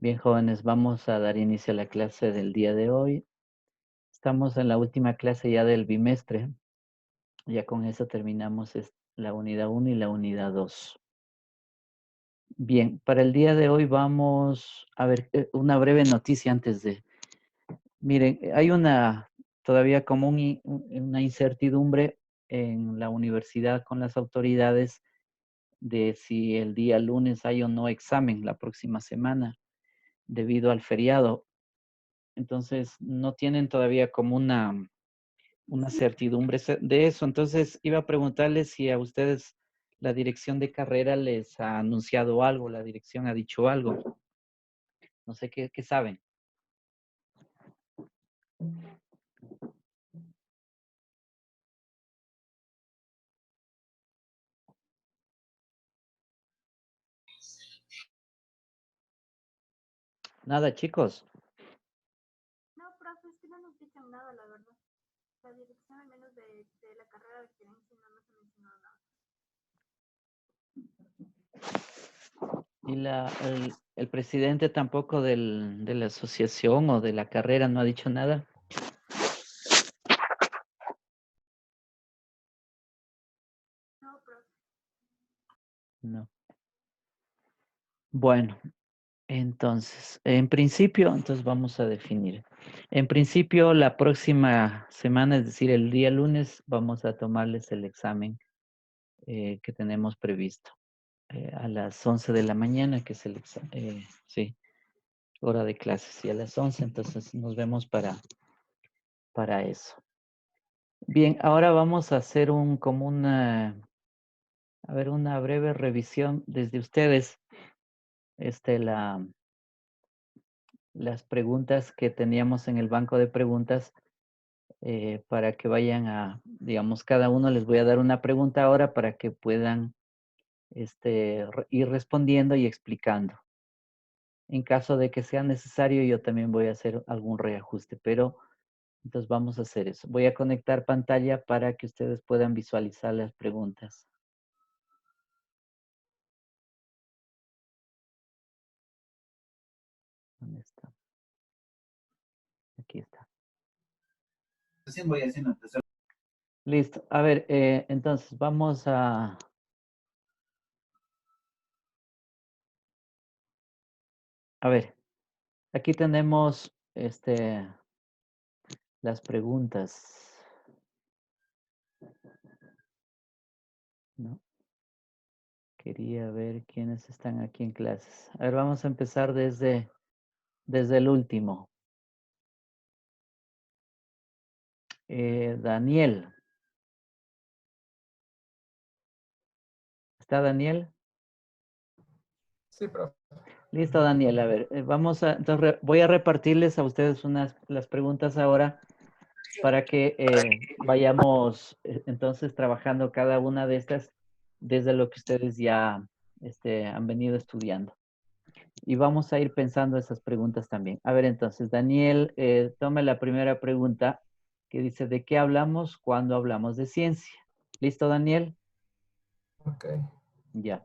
Bien, jóvenes, vamos a dar inicio a la clase del día de hoy. Estamos en la última clase ya del bimestre. Ya con eso terminamos la unidad 1 y la unidad 2. Bien, para el día de hoy vamos a ver una breve noticia antes de... Miren, hay todavía como una incertidumbre en la universidad con las autoridades de si el día lunes hay o no examen la próxima semana debido al feriado. Entonces, no tienen todavía como una certidumbre de eso. Entonces, iba a preguntarles si a ustedes la dirección de carrera les ha anunciado algo, la dirección ha dicho algo. No sé qué saben. Nada, chicos. No, profe, es que no nos dicen nada, la verdad. La dirección, al menos de la carrera de gerencia, no nos ha mencionado nada. Y el presidente tampoco de la asociación o de la carrera no ha dicho nada. No, profe. No. Bueno, entonces vamos a definir. En principio, la próxima semana, es decir, el día lunes, vamos a tomarles el examen que tenemos previsto a las 11 de la mañana, que es el examen, sí, hora de clases, y a las 11, entonces nos vemos para eso. Bien, ahora vamos a hacer una breve revisión desde ustedes, las preguntas que teníamos en el banco de preguntas para que vayan digamos, cada uno les voy a dar una pregunta ahora para que puedan ir respondiendo y explicando. En caso de que sea necesario, yo también voy a hacer algún reajuste, pero entonces vamos a hacer eso. Voy a conectar pantalla para que ustedes puedan visualizar las preguntas. ¿Dónde está? Aquí está. Recién voy haciendo. Listo. A ver, entonces vamos a... A ver, aquí tenemos las preguntas. ¿No? Quería ver quiénes están aquí en clases. A ver, vamos a empezar desde el último. Daniel. ¿Está Daniel? Sí, profe. Listo, Daniel. A ver, entonces voy a repartirles a ustedes las preguntas ahora para que vayamos entonces trabajando cada una de estas desde lo que ustedes ya han venido estudiando. Y vamos a ir pensando esas preguntas también. A ver, entonces, Daniel, tome la primera pregunta que dice, ¿de qué hablamos cuando hablamos de ciencia? ¿Listo, Daniel? Ok. Ya.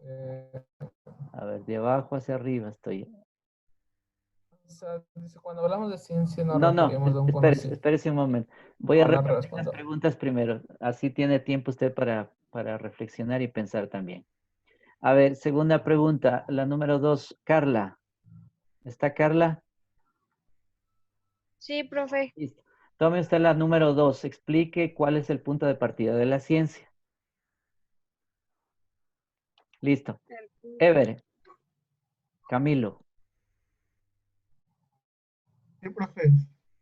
A ver, de abajo hacia arriba estoy. O sea, dice, cuando hablamos de ciencia nos No, referimos a un conocimiento. espérese un momento. Voy a No, no repartir las respondo. preguntas primero. Así tiene tiempo usted para reflexionar y pensar también. A ver, segunda pregunta, la número 2, Carla. ¿Está Carla? Sí, profe. Listo. Tome usted la número 2. Explique cuál es el punto de partida de la ciencia. Listo. Ever. Camilo. Sí, profe.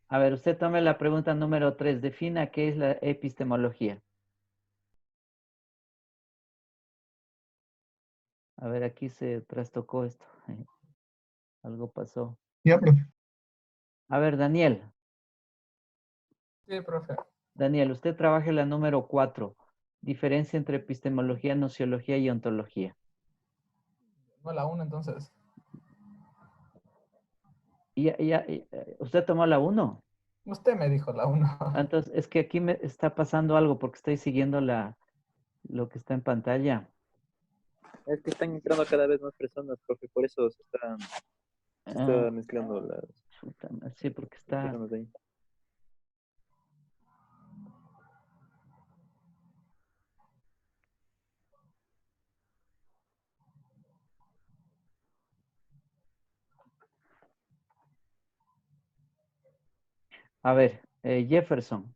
A ver, usted tome la pregunta número 3. Defina qué es la epistemología. A ver, aquí se trastocó esto. Algo pasó. Ya, profe. A ver, Daniel. Sí, profe. Daniel, usted trabaja en la número 4. Diferencia entre epistemología, nociología y ontología. No, la 1 entonces. ¿Usted tomó la 1? Usted me dijo la 1. Entonces, es que aquí me está pasando algo porque estoy siguiendo lo que está en pantalla. Es que están entrando cada vez más personas, profe, por eso se están Se está Ah, mezclando las puta madre, sí, porque está... personas ahí. A ver, Jefferson,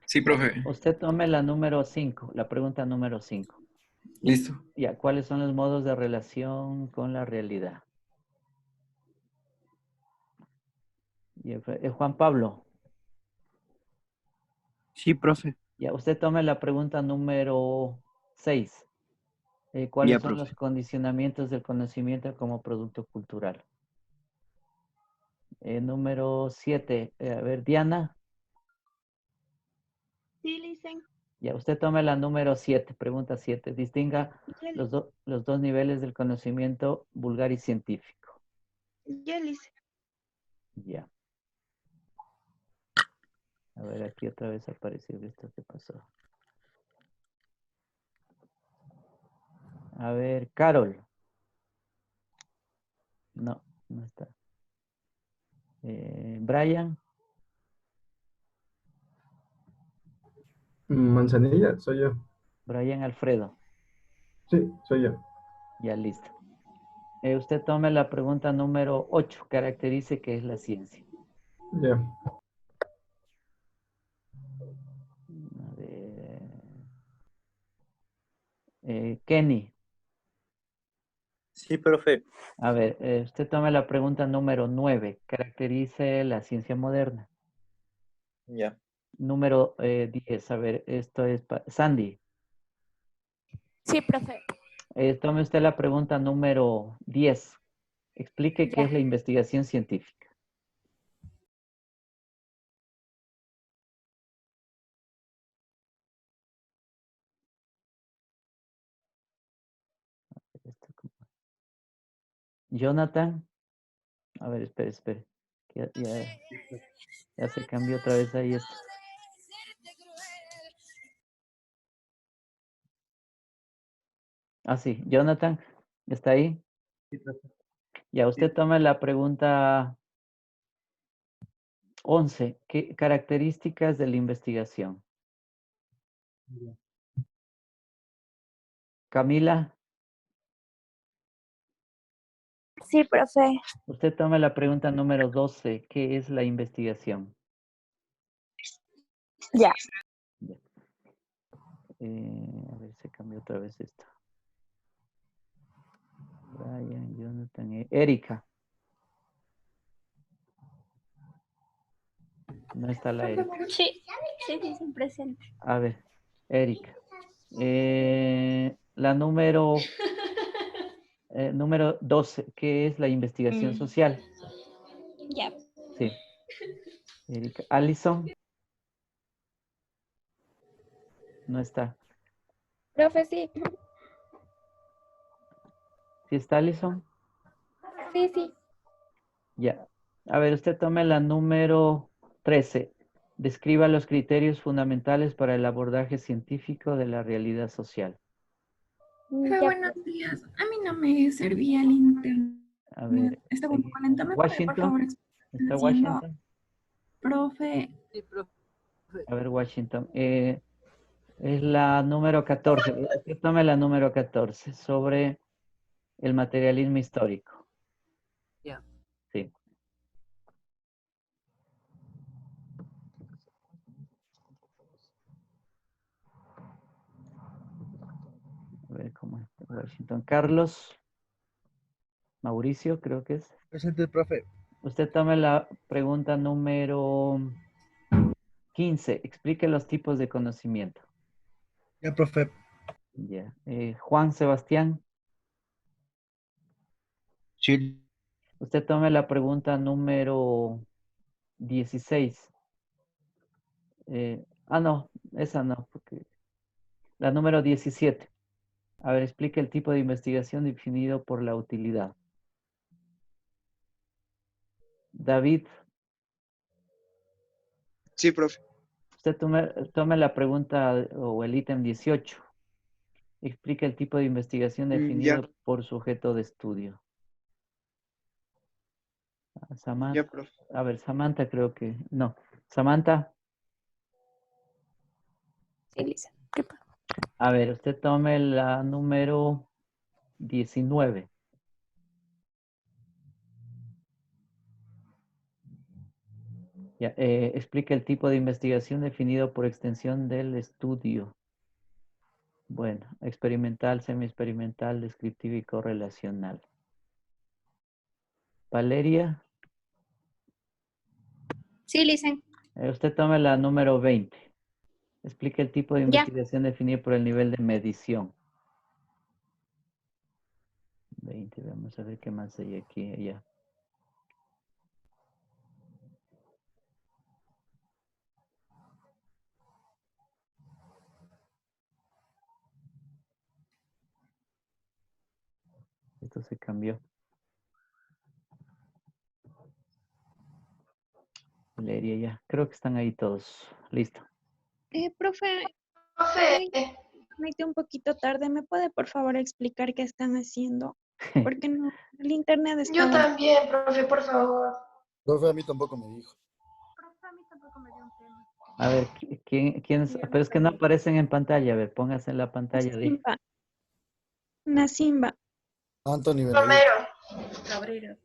Sí, profe. usted tome la número 5, la pregunta número 5. Listo. Ya, ¿cuáles son los modos de relación con la realidad? Juan Pablo, Sí, profe. ya, usted tome la pregunta número 6. ¿Cuáles Ya, son los profe. condicionamientos del conocimiento como producto cultural? Número 7. A ver, Diana, Sí, listen. ya, usted tome la número 7, pregunta 7. Distinga los dos niveles del conocimiento vulgar y científico. Ya listen. Ya. A ver, aquí otra vez apareció esto que pasó. A ver, Carol. No, no está. Brian. Manzanilla, soy yo. Brian Alfredo. Sí, soy yo. Ya listo. Usted tome la pregunta número 8. Caracterice qué es la ciencia. Ya. A ver. Kenny. Sí, profe. A ver, usted tome la pregunta número 9. Caracterice la ciencia moderna. Ya. Número 10. A ver, esto es Sandy. Sí, profe. Tome usted la pregunta número 10. Explique qué Ya. es la investigación científica. Jonathan. A ver, espere, espere. Ya se cambió otra vez ahí esto. Ah, sí. Jonathan, ¿está ahí? Sí, profe. Ya, usted toma la pregunta 11. ¿Qué características de la investigación? Ya. Camila, Sí, profe. usted toma la pregunta número 12. ¿Qué es la investigación? Ya. Ya. A ver, se cambió otra vez esto. Brian, Jonathan, Erika. No está la Erika. Sí, sí, sí, sí, presente. A ver, Erika. La número 12. ¿Qué es la investigación social? Ya. Sí. Erika. Allison, no está. Profe, sí. ¿Sí está Allison? Sí, sí. Ya. A ver, usted tome la número 13. Describa los criterios fundamentales para el abordaje científico de la realidad social. Ya, Buenos días. A mí no me servía el internet. A ver, Estaba un poco lento. ¿Me puede, por Washington. favor, explicar qué está ¿Está haciendo? Washington? Profe, Sí, profe. A ver, Washington. Es la número 14. Usted tome la número 14 sobre el materialismo histórico. Ya. Sí. A ver cómo es Washington. Carlos Mauricio, creo que es. Presente, profe. Usted tome la pregunta número 15. Explique los tipos de conocimiento. Ya, profe. Ya. Juan Sebastián, Sí. usted tome la pregunta número 16. No, esa no, porque la número 17. A ver, explique el tipo de investigación definido por la utilidad. David, Sí, profe. usted tome la pregunta o el ítem 18. Explica el tipo de investigación definido Ya, por sujeto de estudio. Samantha. ya, profe. A ver, Samantha creo que... No. Samantha, Sí, Lisa. ¿Qué pasa? a ver, usted tome la número 19. Ya, explica el tipo de investigación definido por extensión del estudio. Bueno, experimental, semi-experimental, descriptiva y correlacional. Valeria, Sí, Lisen. usted tome la número 20. Explica el tipo de Ya. investigación definido por el nivel de medición. 20, vamos a ver qué más hay aquí. Ya. Esto se cambió. Valeria, ya. Creo que están ahí todos. Listo. Profe, Profe, conecté un poquito tarde. ¿Me puede por favor explicar qué están haciendo? Porque no, el internet yo está... también, profe, por favor. Profe, a mí tampoco me dijo. Profe, a mí tampoco me dio un tema. A ver, ¿quién es? Sí, a mí Pero es que no también. aparecen en pantalla. A ver, póngase en la pantalla. Dije. Nasimba. Nasimba. Anthony Benavides. Romero. Cabrera.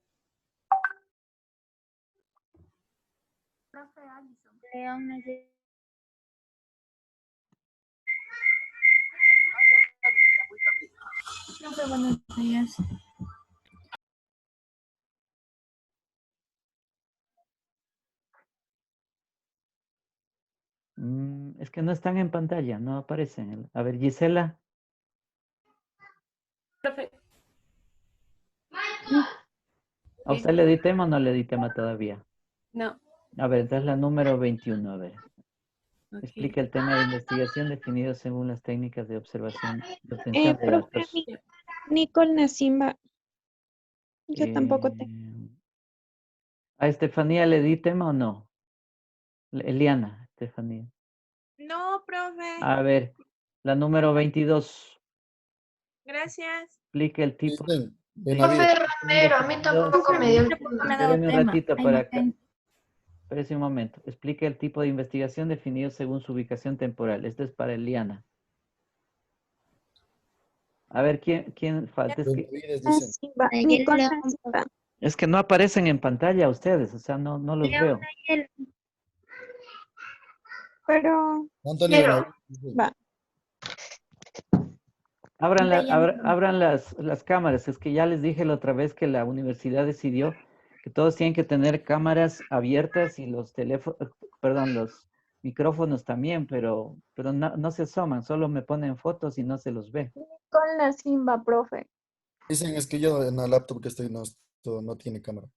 Profe Allison. León, Profe, buenos días. Es que no están en pantalla, no aparecen. A ver, Gisela. Profe. ¿A usted le di tema o no le di tema todavía? No. A ver, entonces la número 21, a ver. Ok. Explica el tema de investigación definido según las técnicas de observación de obtención de Profe, datos. Nicole Nasimba. Yo tampoco tengo. ¿A Estefanía le di tema o no? Eliana, Estefanía. No, profe. A ver, la número 22. Gracias. Explica el tipo Dicen, de Benavides. Profe Romero, a mí tampoco me dio el Tampoco tema. me ha dado Espéreme un tema. ratito Ahí para no acá. tengo. Espérese un momento. Explica el tipo de investigación definido según su ubicación temporal. Esto es para Eliana. A ver, ¿quién falta? Benavides, dicen. Nasimba. Nayeli Nicole León. Nasimba. Es que no aparecen en pantalla ustedes, o sea, no los León, veo. Nayeli. Pero Anthony Quiero. Benavides. Dicen. va. Abran las cámaras. Es que ya les dije la otra vez que la universidad decidió que todos tienen que tener cámaras abiertas y los teléfonos, perdón, los micrófonos también, pero no se asoman, solo me ponen fotos y no se los ve. Nicole Nasimba, profe. Dicen es que yo en la laptop que estoy no tiene cámara.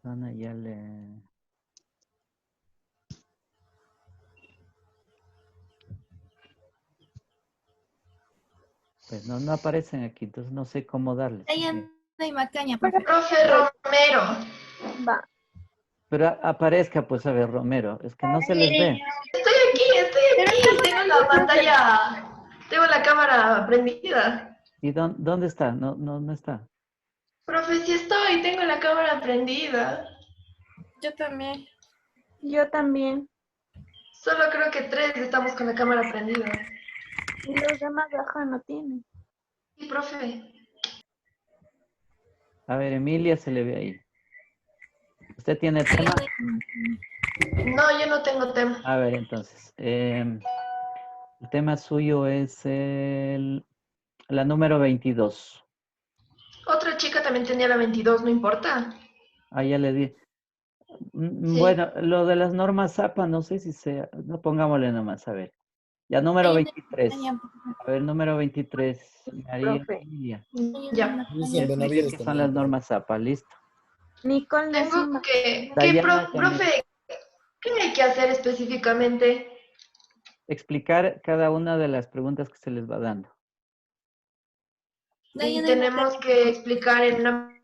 Ana ya le... Pues no aparecen aquí, entonces no sé cómo darles. Diana y Macaña, profe. Profe Romero. Va. Pero aparezca, pues, a ver, Romero, es que no se les ve. Estoy aquí. Tengo la pantalla. Tengo la cámara prendida. ¿Y dónde está? No está. Profe, sí estoy. Tengo la cámara prendida. Yo también. Yo también. Solo creo que 3 estamos con la cámara prendida. Y los demás ajá no tienen. Sí, profe. A ver, Emilia se le ve ahí. ¿Usted tiene tema? No, yo no tengo tema. A ver, entonces. El tema suyo es la número 22. Otra chica también tenía la 22, ¿no importa? Ah, ya le di. Sí. Bueno, lo de las normas APA, no sé si sea. No, pongámosle nomás, a ver. Ya, número 23. A ver, número 23. María Profe. Emilia. Ya. Dicen Explique Benavides qué son también. las normas APA, listo. Nicole Tengo Nasimba. que... Dayana también. profe, ¿qué hay que hacer específicamente? Explicar cada una de las preguntas que se les va dando. Y tenemos que explicar en una...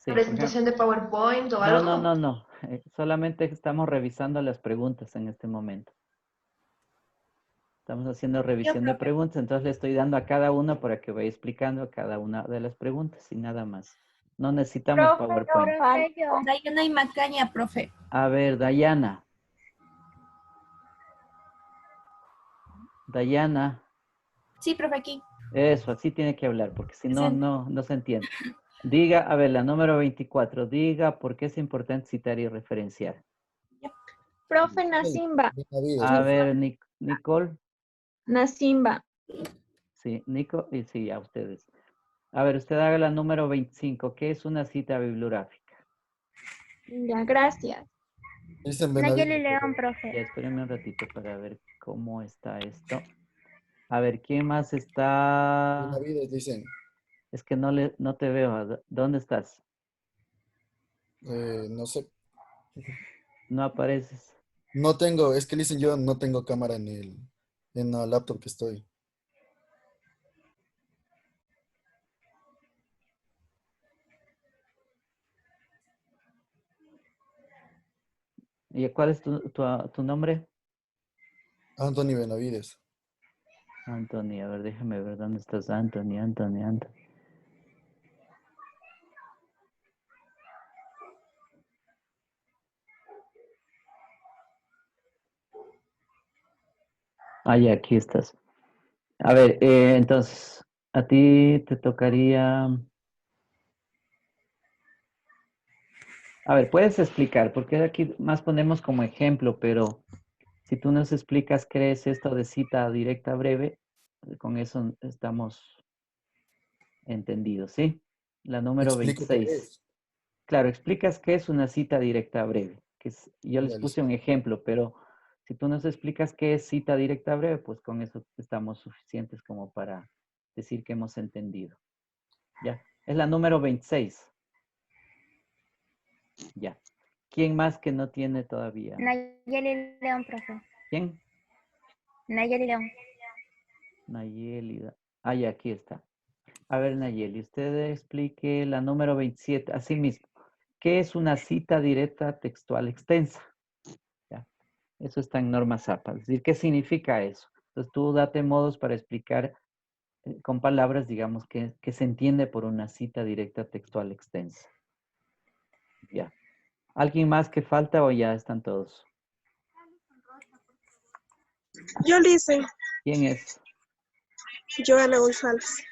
Sí, presentación de PowerPoint o no, algo. no. Solamente estamos revisando las preguntas en este momento. Estamos haciendo revisión de preguntas, entonces le estoy dando a cada uno para que vaya explicando cada una de las preguntas y nada más. No necesitamos PowerPoint. Dayana y Macaña, profe. A ver, Dayana. Dayana. Sí, profe, aquí. Eso, así tiene que hablar, porque si no, no se entiende. Diga, a ver, la número 24, diga por qué es importante citar y referenciar. Profe Nasimba. A ver, Nicole. Nasimba. Sí, Nico, y sí, a ustedes. A ver, usted haga la número 25, ¿qué es una cita bibliográfica? Ya, gracias. Dicen Nayeli Benavides. León, profe. Ya, espérenme un ratito para ver cómo está esto. A ver, ¿quién más está? Benavides dicen. Es que no te veo. ¿Dónde estás? No sé. No apareces. No tengo, es que dicen yo no tengo cámara en la laptop que estoy. ¿Y cuál es tu nombre? Anthony Benavides. Anthony, a ver, déjame ver dónde estás. Anthony. Ah, ya, aquí estás. A ver, entonces, a ti te tocaría... A ver, puedes explicar, porque aquí más ponemos como ejemplo, pero si tú nos explicas qué es esto de cita directa breve, con eso estamos entendidos, ¿sí? La número Explico qué 26. es. Claro, explicas qué es una cita directa breve. Yo les Ya, puse listo. un ejemplo, pero si tú nos explicas qué es cita directa breve, pues con eso estamos suficientes como para decir que hemos entendido. Ya, es la número 26. Ya. ¿Quién más que no tiene todavía? Nayeli León, profe. ¿Quién? Nayeli León. Nayeli. Ah, ya, aquí está. A ver, Nayeli, usted explique la número 27, así mismo. ¿Qué es una cita directa textual extensa? ¿Ya? Eso está en norma ZAPA. Es decir, ¿qué significa eso? Entonces tú date modos para explicar con palabras, digamos, que se entiende por una cita directa textual extensa. Ya. ¿Alguien más que falta o ya están todos? Yo le hice. ¿Quién es? Joana González.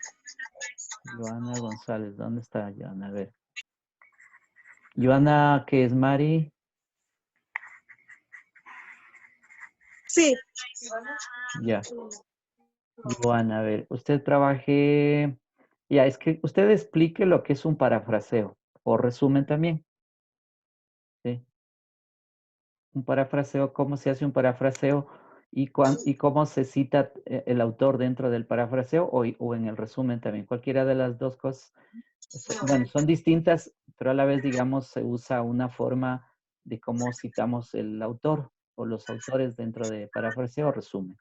Joana González. ¿Dónde está Joana? A ver. Joana, ¿qué es Mari? Sí. Ya. Joana, a ver. Usted trabaje... Ya, es que usted explique lo que es un parafraseo o resumen también. ¿Sí? Un parafraseo, cómo se hace un parafraseo y cómo se cita el autor dentro del parafraseo o en el resumen también. Cualquiera de las dos cosas, bueno, son distintas, pero a la vez, digamos, se usa una forma de cómo citamos el autor o los autores dentro de parafraseo o resumen.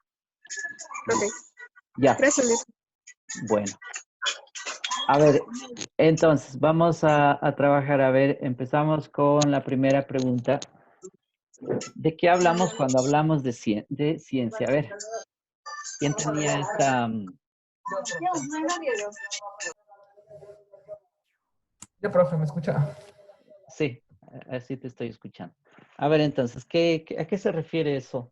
Ok. Ya. Gracias, Luis. Bueno. A ver, entonces, vamos a trabajar. A ver, empezamos con la primera pregunta. ¿De qué hablamos cuando hablamos de ciencia? A ver, ¿quién tenía esta? Ya, profe, ¿me escucha? Sí, así te estoy escuchando. A ver, entonces, ¿a qué se refiere eso?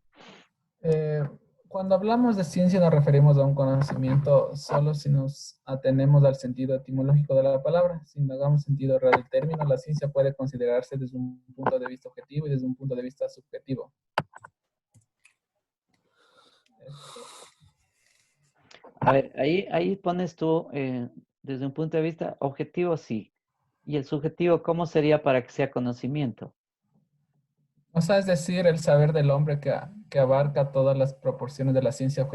Cuando hablamos de ciencia nos referimos a un conocimiento solo si nos atenemos al sentido etimológico de la palabra. Si no hagamos sentido real del término, la ciencia puede considerarse desde un punto de vista objetivo y desde un punto de vista subjetivo. A ver, ahí pones tú, desde un punto de vista objetivo, sí. ¿Y el subjetivo cómo sería para que sea conocimiento? O sea, es decir, el saber del hombre que abarca todas las proporciones de la ciencia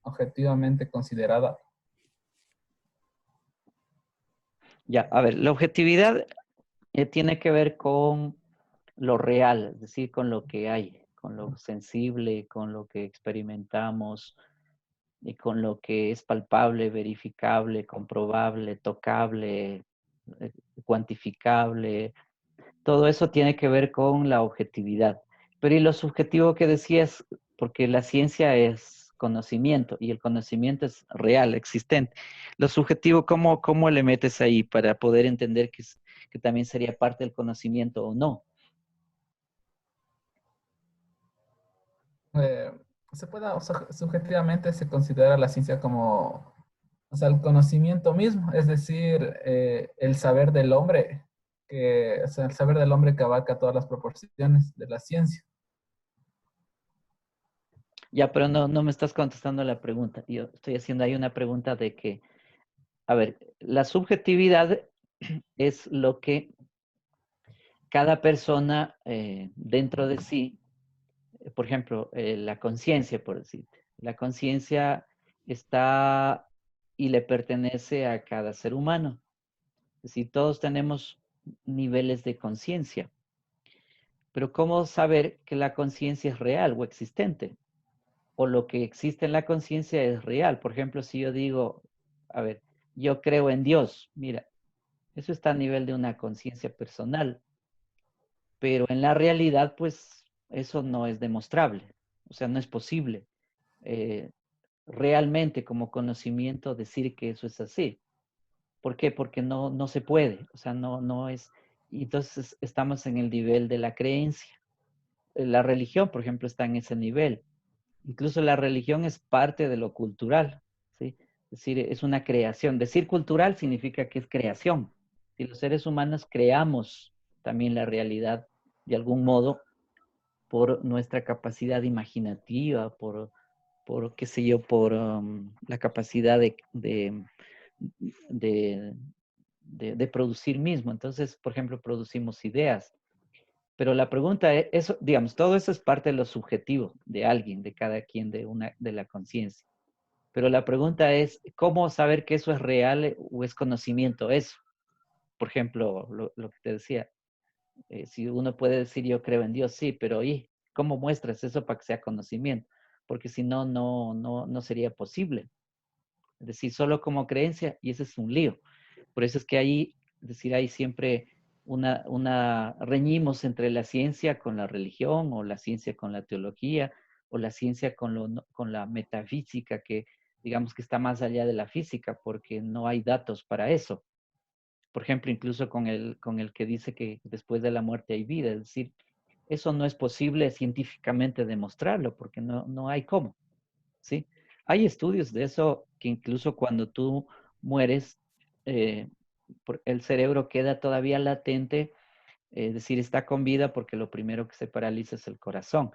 objetivamente considerada. Ya, a ver, la objetividad tiene que ver con lo real, es decir, con lo que hay, con lo sensible, con lo que experimentamos y con lo que es palpable, verificable, comprobable, tocable, cuantificable. Todo eso tiene que ver con la objetividad. Pero y lo subjetivo que decías, porque la ciencia es conocimiento y el conocimiento es real, existente. Lo subjetivo, ¿cómo le metes ahí para poder entender que también sería parte del conocimiento o no? Eh, o sea, subjetivamente se considera la ciencia como, o sea, el conocimiento mismo, es decir, el saber del hombre, o sea, el saber del hombre que abarca todas las proporciones de la ciencia. Ya, pero no me estás contestando la pregunta. Yo estoy haciendo ahí una pregunta de que, a ver, la subjetividad es lo que cada persona dentro de sí, por ejemplo, la conciencia, por decirte. La conciencia está y le pertenece a cada ser humano. Es decir, todos tenemos niveles de conciencia. Pero ¿cómo saber que la conciencia es real o existente? O lo que existe en la conciencia es real. Por ejemplo, si yo digo, a ver, yo creo en Dios, mira, eso está a nivel de una conciencia personal, pero en la realidad, pues, eso no es demostrable, o sea, no es posible realmente como conocimiento decir que eso es así. ¿Por qué? Porque no se puede, o sea, no es, y entonces estamos en el nivel de la creencia. La religión, por ejemplo, está en ese nivel. Incluso la religión es parte de lo cultural, ¿sí? Es decir, es una creación. Decir cultural significa que es creación. Si los seres humanos creamos también la realidad de algún modo por nuestra capacidad imaginativa, por qué sé yo, por la capacidad de, de producir mismo. Entonces, por ejemplo, producimos ideas. Pero la pregunta es, eso, digamos, todo eso es parte de lo subjetivo de alguien, de cada quien, de la conciencia. Pero la pregunta es, ¿cómo saber que eso es real o es conocimiento eso? Por ejemplo, lo que te decía, si uno puede decir yo creo en Dios, sí, pero ¿y cómo muestras eso para que sea conocimiento? Porque si no, no sería posible. Es decir, solo como creencia, y ese es un lío. Por eso es que ahí, es decir, hay siempre reñimos entre la ciencia con la religión, o la ciencia con la teología, o la ciencia con la metafísica, que digamos que está más allá de la física, porque no hay datos para eso. Por ejemplo, incluso con el que dice que después de la muerte hay vida, es decir, eso no es posible científicamente demostrarlo, porque no hay cómo, ¿sí? Hay estudios de eso que incluso cuando tú mueres, eh, el cerebro queda todavía latente, es decir, está con vida porque lo primero que se paraliza es el corazón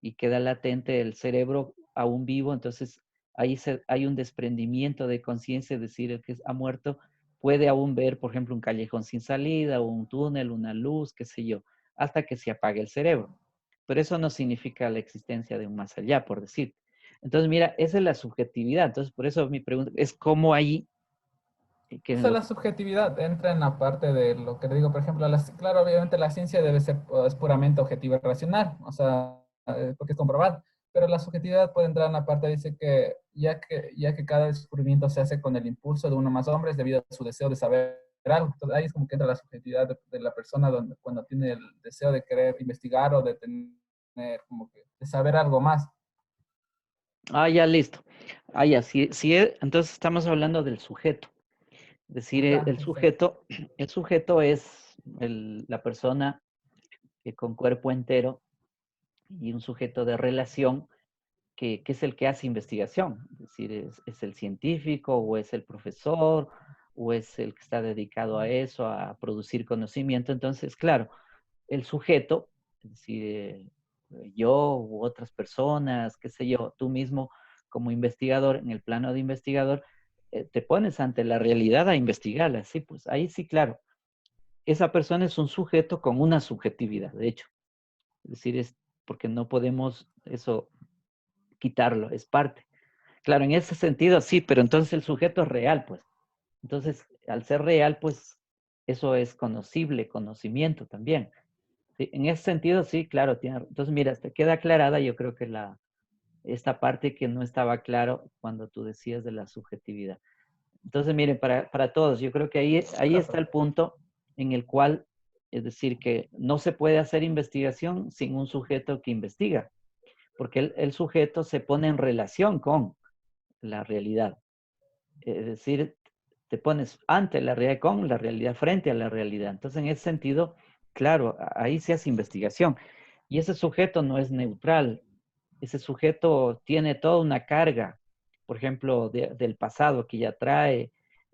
y queda latente el cerebro aún vivo, entonces ahí hay un desprendimiento de conciencia, es decir, el que ha muerto puede aún ver, por ejemplo, un callejón sin salida o un túnel, una luz, qué sé yo, hasta que se apague el cerebro. Pero eso no significa la existencia de un más allá, por decir. Entonces, mira, esa es la subjetividad. Entonces, por eso mi pregunta es cómo ahí que O en sea, lo la subjetividad entra en la parte de lo que te digo, por ejemplo, claro, obviamente la ciencia debe ser es puramente objetiva y racional, o sea, porque es comprobado, pero la subjetividad puede entrar en la parte, dice que ya que cada descubrimiento se hace con el impulso de uno más hombres debido a su deseo de saber algo. Entonces, ahí es como que entra la subjetividad de la persona cuando tiene el deseo de querer investigar o de tener como que de saber algo más. ya listo. Ya, entonces estamos hablando del sujeto. Es decir, Ajá, exacto. el sujeto es la persona que con cuerpo entero y un sujeto de relación que es el que hace investigación. Es decir, es el científico o es el profesor o es el que está dedicado a eso, a producir conocimiento. Entonces, claro, el sujeto, es decir, yo u otras personas, qué sé yo, tú mismo como investigador, en el plano de investigador, te pones ante la realidad a investigarla, sí, pues ahí sí, claro, esa persona es un sujeto con una subjetividad, de hecho, es decir, es porque no podemos eso quitarlo, es parte. Claro, en ese sentido sí, pero entonces el sujeto es real, pues. Entonces, al ser real, pues eso es conocible, conocimiento también. Sí, en ese sentido, sí, claro. Entonces, mira, te queda aclarada, yo creo que esta parte que no estaba claro cuando tú decías de la subjetividad. Entonces, miren, para todos, yo creo que ahí está el punto en el cual, es decir, que no se puede hacer investigación sin un sujeto que investiga, porque el sujeto se pone en relación con la realidad. Es decir, te pones ante la realidad, con la realidad, frente a la realidad. Entonces, en ese sentido, claro, ahí se hace investigación. Y ese sujeto no es neutral. Ese sujeto tiene toda una carga, por ejemplo, del pasado que ya trae,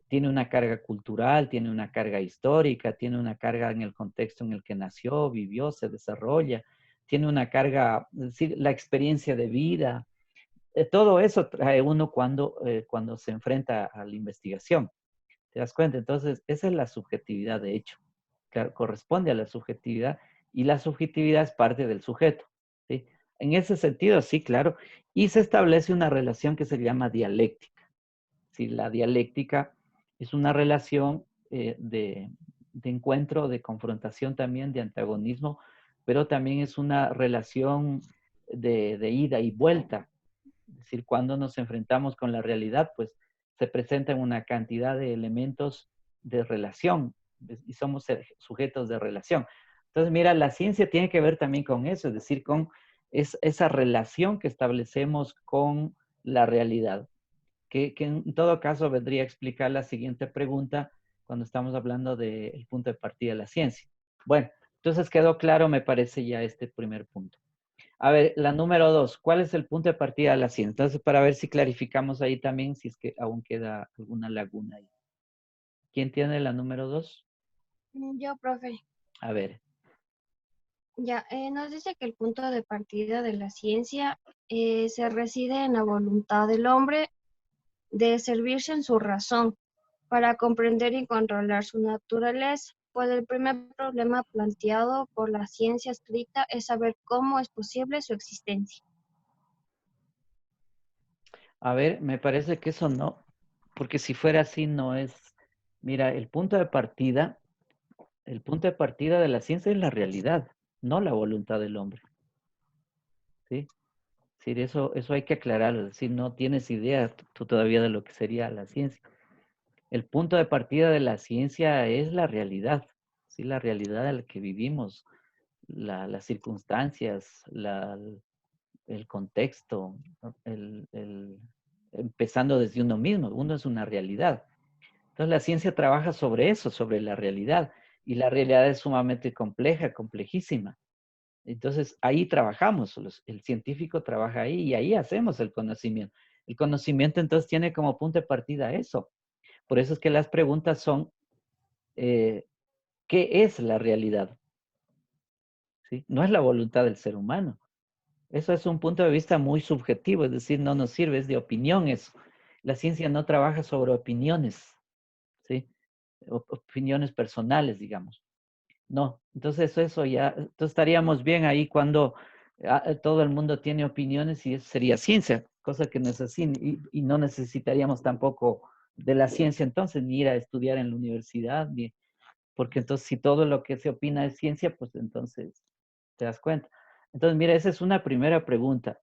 tiene una carga cultural, tiene una carga histórica, tiene una carga en el contexto en el que nació, vivió, se desarrolla, tiene una carga, es decir, la experiencia de vida. Todo eso trae uno cuando se enfrenta a la investigación. ¿Te das cuenta? Entonces, esa es la subjetividad, de hecho. Claro, corresponde a la subjetividad y la subjetividad es parte del sujeto. ¿Sí? En ese sentido, sí, claro. Y se establece una relación que se llama dialéctica. ¿Sí? La dialéctica es una relación de encuentro, de confrontación también, de antagonismo, pero también es una relación de ida y vuelta. Es decir, cuando nos enfrentamos con la realidad, pues se presentan una cantidad de elementos de relación y somos sujetos de relación. Entonces, mira, la ciencia tiene que ver también con eso, es decir, con esa relación que establecemos con la realidad, que en todo caso vendría a explicar la siguiente pregunta cuando estamos hablando del punto de partida de la ciencia. Bueno, entonces quedó claro, me parece, ya este primer punto. A ver, la número 2, ¿cuál es el punto de partida de la ciencia? Entonces, para ver si clarificamos ahí también, si es que aún queda alguna laguna ahí. ¿Quién tiene la número 2? Yo, profe. A ver. Ya, nos dice que el punto de partida de la ciencia se reside en la voluntad del hombre de servirse en su razón para comprender y controlar su naturaleza. Pues el primer problema planteado por la ciencia estricta es saber cómo es posible su existencia. A ver, me parece que eso no, porque si fuera así no es. Mira, el punto de partida de la ciencia es la realidad, no la voluntad del hombre. ¿Sí? Es decir, eso hay que aclararlo, es decir, no tienes idea tú todavía de lo que sería la ciencia. El punto de partida de la ciencia es la realidad, ¿sí? La realidad en la que vivimos, las circunstancias, el contexto, ¿no? Empezando desde uno mismo, uno es una realidad. Entonces la ciencia trabaja sobre eso, sobre la realidad, y la realidad es sumamente compleja, complejísima. Entonces ahí trabajamos, el científico trabaja ahí y ahí hacemos el conocimiento. El conocimiento entonces tiene como punto de partida eso. Por eso es que las preguntas son, ¿qué es la realidad? ¿Sí? No es la voluntad del ser humano. Eso es un punto de vista muy subjetivo, es decir, no nos sirve, es de opinión eso. La ciencia no trabaja sobre opiniones, ¿sí? Opiniones personales, digamos. No, entonces eso ya, entonces estaríamos bien ahí cuando todo el mundo tiene opiniones y eso sería ciencia, cosa que no es así, y no necesitaríamos tampoco de la ciencia entonces, ni ir a estudiar en la universidad, porque entonces si todo lo que se opina es ciencia, pues entonces te das cuenta. Entonces, mira, esa es una primera pregunta.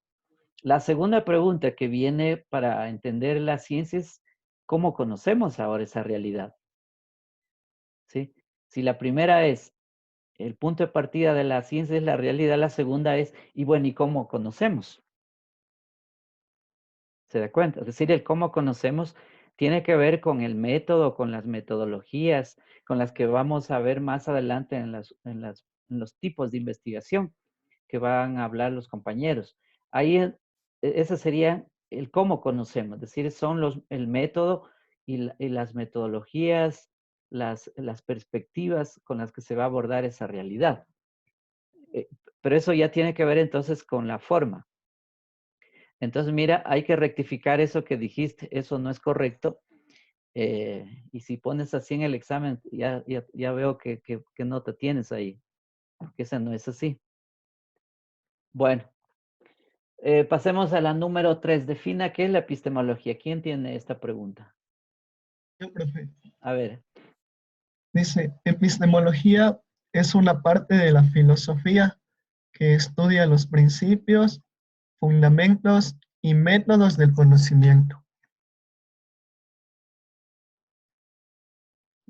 La segunda pregunta que viene para entender la ciencia es cómo conocemos ahora esa realidad. ¿Sí? Si la primera es el punto de partida de la ciencia es la realidad, la segunda es, y bueno, ¿y cómo conocemos? ¿Se da cuenta? Es decir, el cómo conocemos tiene que ver con el método, con las metodologías, con las que vamos a ver más adelante en los tipos de investigación que van a hablar los compañeros. Ahí, ese sería el cómo conocemos, es decir, son el método y las metodologías, las perspectivas con las que se va a abordar esa realidad. Pero eso ya tiene que ver entonces con la forma. Entonces, mira, hay que rectificar eso que dijiste, eso no es correcto. Y si pones así en el examen, ya veo que nota tienes ahí, porque esa no es así. Bueno, pasemos a la número 3. Defina qué es la epistemología. ¿Quién tiene esta pregunta? Yo, profe. A ver. Dice, epistemología es una parte de la filosofía que estudia los principios, fundamentos y métodos del conocimiento.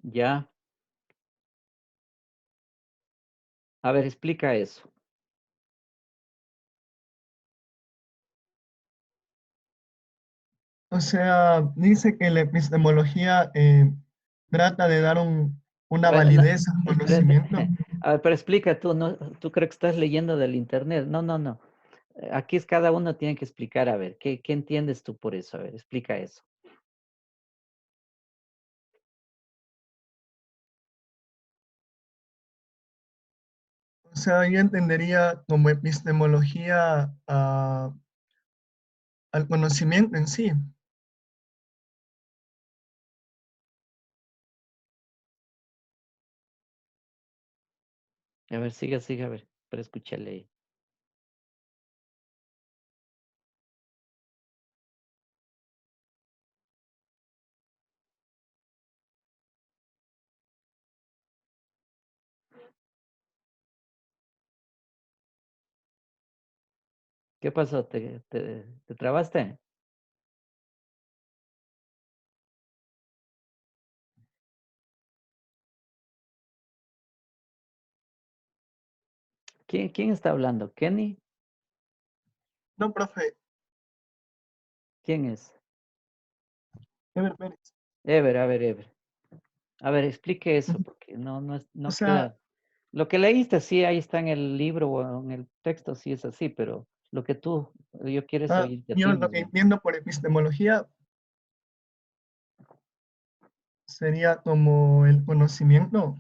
Ya. A ver, explica eso. O sea, dice que la epistemología trata de dar una Bueno, no, validez al espérate. conocimiento. A ver, pero explica tú, ¿no? Tú creo que estás leyendo del internet. No, no, no. Aquí es cada uno tiene que explicar, a ver, ¿qué entiendes tú por eso? A ver, explica eso. O sea, yo entendería como epistemología al conocimiento en sí. A ver, sigue, a ver, pero escúchale. ¿Qué pasó? ¿Te trabaste? ¿Quién está hablando? ¿Kenny? No, profe. ¿Quién es? Ever Pérez. Ever, a ver, Ever. A ver, explique eso, porque O no sea, queda. Lo que leíste, sí, ahí está en el libro o en el texto, sí es así, pero lo que yo quieres oírte a yo ti lo más que bien. entiendo por epistemología sería como el conocimiento.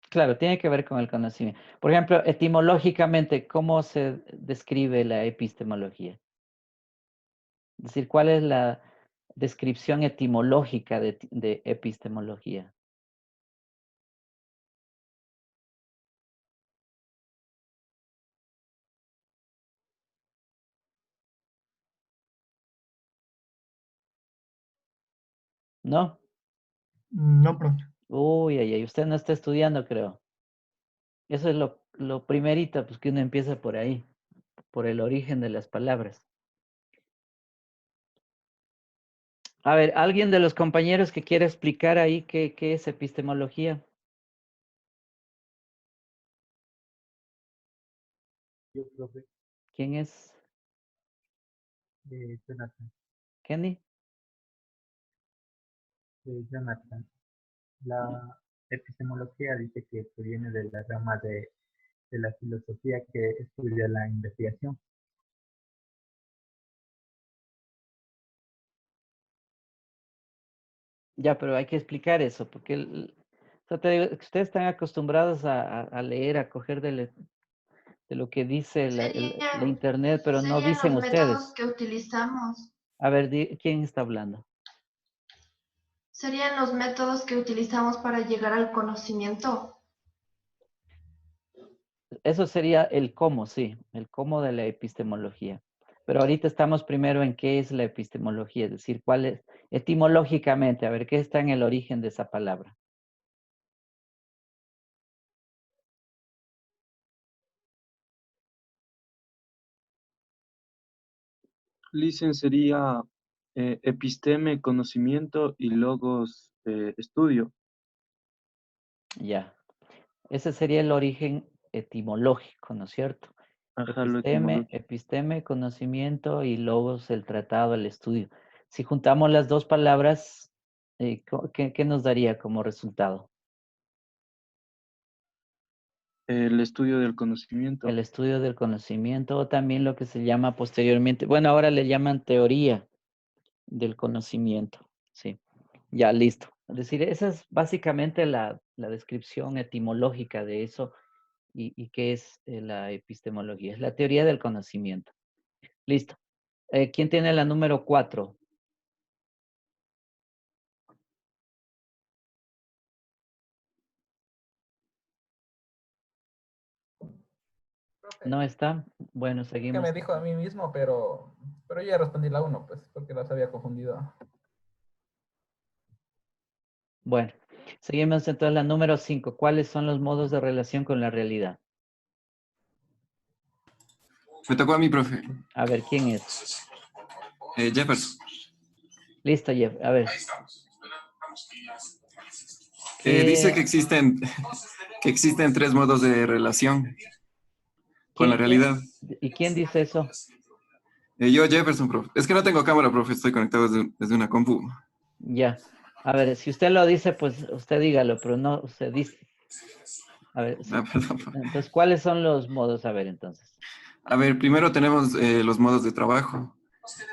Claro, tiene que ver con el conocimiento. Por ejemplo, etimológicamente, ¿cómo se describe la epistemología? Es decir, ¿cuál es la descripción etimológica de epistemología? ¿No? No, profe. Uy, ay, ay, usted no está estudiando, creo. Eso es lo primerito, pues que uno empieza por ahí, por el origen de las palabras. A ver, ¿alguien de los compañeros que quiera explicar ahí qué es epistemología? Yo, profe, ¿Quién es? Jonathan. ¿Kenny? Jonathan. La epistemología dice que proviene de la rama de la filosofía que estudia la investigación. Ya, pero hay que explicar eso, porque o sea, te digo, ustedes están acostumbrados a leer, a coger de lo que dice la internet, pero no Serían dicen los métodos ustedes. que utilizamos. A ver, ¿quién está hablando? Serían los métodos que utilizamos para llegar al conocimiento. Eso sería el cómo, sí, el cómo de la epistemología. Pero ahorita estamos primero en qué es la epistemología, es decir, cuál es, etimológicamente, a ver, qué está en el origen de esa palabra. Listen sería episteme, conocimiento y logos, estudio. Ya. Ese sería el origen etimológico, ¿no es cierto? Ajá, lo etimológico. Episteme, conocimiento y logos, el tratado, el estudio. Si juntamos las dos palabras, ¿qué nos daría como resultado? El estudio del conocimiento. El estudio del conocimiento o también lo que se llama posteriormente, bueno, ahora le llaman teoría del conocimiento, sí. Ya, listo. Es decir, esa es básicamente la descripción etimológica de eso y qué es la epistemología. Es la teoría del conocimiento. Listo. ¿Quién tiene la número 4? ¿No está? Bueno, Que seguimos. me dijo a mí mismo, pero yo ya respondí la 1, pues, porque las había confundido. Bueno, seguimos entonces la número 5. ¿Cuáles son los modos de relación con la realidad? Me tocó a mí, profe. A ver, ¿quién es? Jefferson. Listo, Jeff. A ver. Dice que existen 3 modos de relación con la realidad. ¿Y quién dice eso? Yo, Jefferson, profe. Es que no tengo cámara, profe. Estoy conectado desde una compu. Ya. A ver, si usted lo dice, pues usted dígalo, pero no usted dice. A ver, sí. Entonces, ¿cuáles son los modos? A ver, entonces. A ver, primero tenemos los modos de trabajo,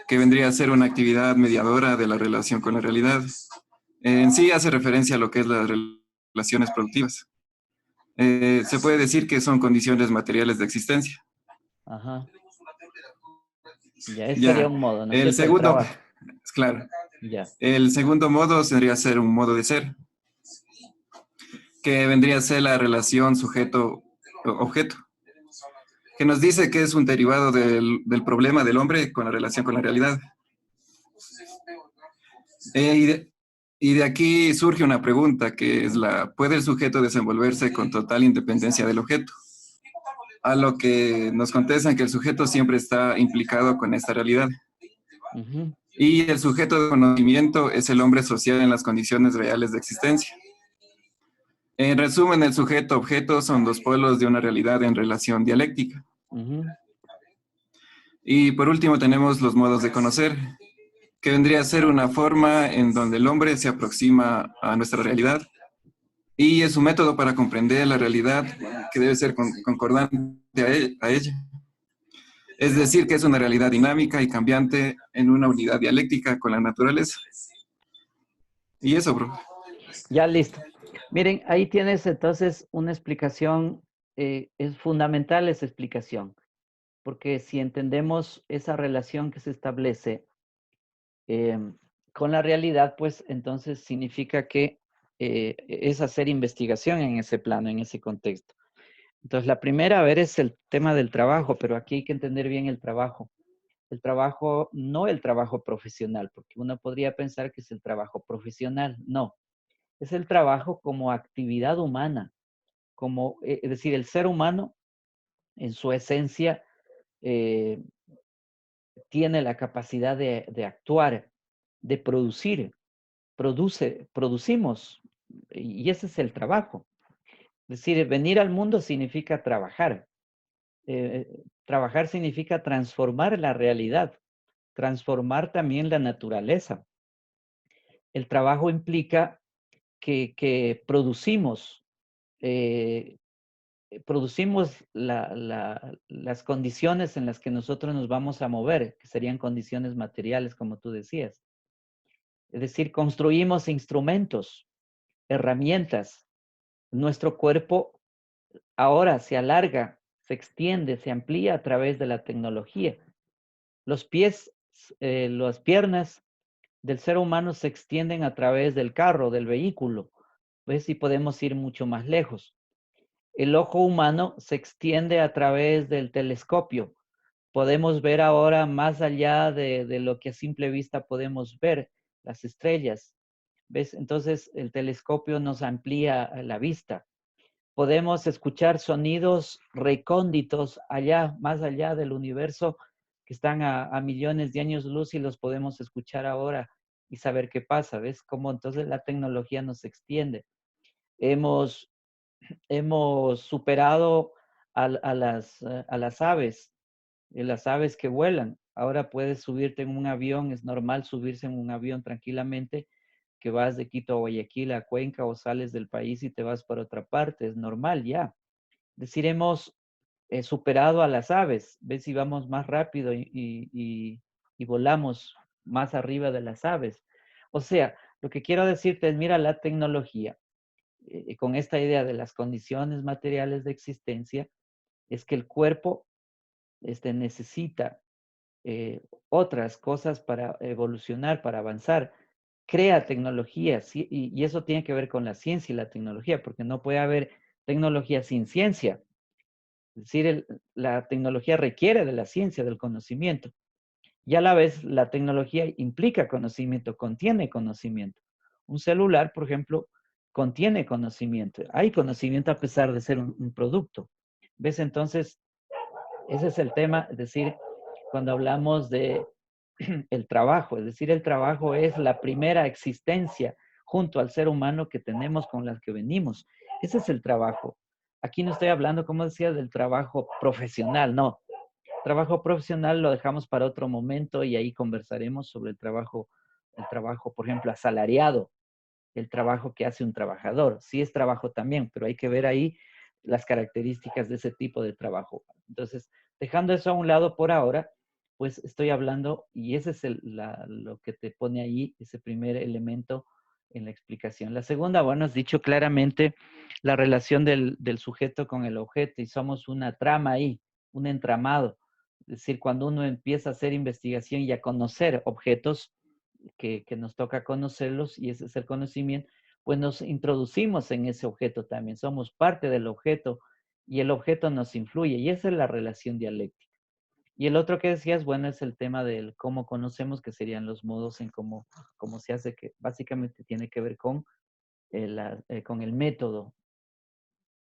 que vendría a ser una actividad mediadora de la relación con la realidad. En sí hace referencia a lo que es las relaciones productivas. Se puede decir que son condiciones materiales de existencia. Ajá. Ya, ese sería un modo, ¿no? El segundo, claro. Ya. El segundo modo sería ser un modo de ser, que vendría a ser la relación sujeto-objeto, que nos dice que es un derivado del problema del hombre con la relación con la realidad. Y de aquí surge una pregunta, que es ¿puede el sujeto desenvolverse con total independencia del objeto? A lo que nos contestan que el sujeto siempre está implicado con esta realidad. Y el sujeto de conocimiento es el hombre social en las condiciones reales de existencia. En resumen, el sujeto-objeto son 2 polos de una realidad en relación dialéctica. Y por último tenemos los modos de conocer, que vendría a ser una forma en donde el hombre se aproxima a nuestra realidad y es un método para comprender la realidad que debe ser concordante a ella. Es decir, que es una realidad dinámica y cambiante en una unidad dialéctica con la naturaleza. Y eso, bro. Ya, listo. Miren, ahí tienes entonces una explicación, es fundamental esa explicación, porque si entendemos esa relación que se establece con la realidad, pues entonces significa que es hacer investigación en ese plano, en ese contexto. Entonces, la primera, a ver, es el tema del trabajo, pero aquí hay que entender bien el trabajo. El trabajo, no el trabajo profesional, porque uno podría pensar que es el trabajo profesional. No, es el trabajo como actividad humana, como, es decir, el ser humano en su esencia tiene la capacidad de actuar, de producir, producimos, y ese es el trabajo. Es decir, venir al mundo significa trabajar. Trabajar significa transformar la realidad, transformar también la naturaleza. El trabajo implica que producimos, producimos las condiciones en las que nosotros nos vamos a mover, que serían condiciones materiales, como tú decías. Es decir, construimos instrumentos, herramientas. Nuestro cuerpo ahora se alarga, se extiende, se amplía a través de la tecnología. Los pies, las piernas del ser humano se extienden a través del carro, del vehículo. ¿Ves? Y podemos ir mucho más lejos. El ojo humano se extiende a través del telescopio. Podemos ver ahora más allá de lo que a simple vista podemos ver, las estrellas. ¿Ves? Entonces el telescopio nos amplía la vista. Podemos escuchar sonidos recónditos allá, más allá del universo, que están a millones de años luz y los podemos escuchar ahora y saber qué pasa. ¿Ves? Cómo entonces la tecnología nos extiende. Hemos superado a las aves que vuelan. Ahora puedes subirte en un avión, es normal subirse en un avión tranquilamente, que vas de Quito a Guayaquil, a Cuenca, o sales del país y te vas para otra parte, es normal ya. Es decir, hemos superado a las aves, ves si vamos más rápido y volamos más arriba de las aves. O sea, lo que quiero decirte es, mira, la tecnología, con esta idea de las condiciones materiales de existencia, es que el cuerpo necesita otras cosas para evolucionar, para avanzar. Crea tecnología, y eso tiene que ver con la ciencia y la tecnología, porque no puede haber tecnología sin ciencia. Es decir, la tecnología requiere de la ciencia, del conocimiento. Y a la vez, la tecnología implica conocimiento, contiene conocimiento. Un celular, por ejemplo, contiene conocimiento. Hay conocimiento a pesar de ser un producto. ¿Ves? Entonces, ese es el tema, es decir, cuando hablamos de el trabajo, es decir, el trabajo es la primera existencia junto al ser humano que tenemos, con las que venimos. Ese es el trabajo. Aquí no estoy hablando, como decía, del trabajo profesional, no. Trabajo profesional lo dejamos para otro momento y ahí conversaremos sobre el trabajo, por ejemplo, asalariado, el trabajo que hace un trabajador. Sí es trabajo también, pero hay que ver ahí las características de ese tipo de trabajo. Entonces, dejando eso a un lado por ahora, pues estoy hablando, y ese es lo que te pone ahí, ese primer elemento en la explicación. La segunda, bueno, has dicho claramente la relación del sujeto con el objeto, y somos una trama ahí, un entramado. Es decir, cuando uno empieza a hacer investigación y a conocer objetos, que nos toca conocerlos, y ese es el conocimiento, pues nos introducimos en ese objeto también, somos parte del objeto y el objeto nos influye, y esa es la relación dialéctica. Y el otro que decías, bueno, es el tema del cómo conocemos, que serían los modos en cómo se hace, que básicamente tiene que ver con el método.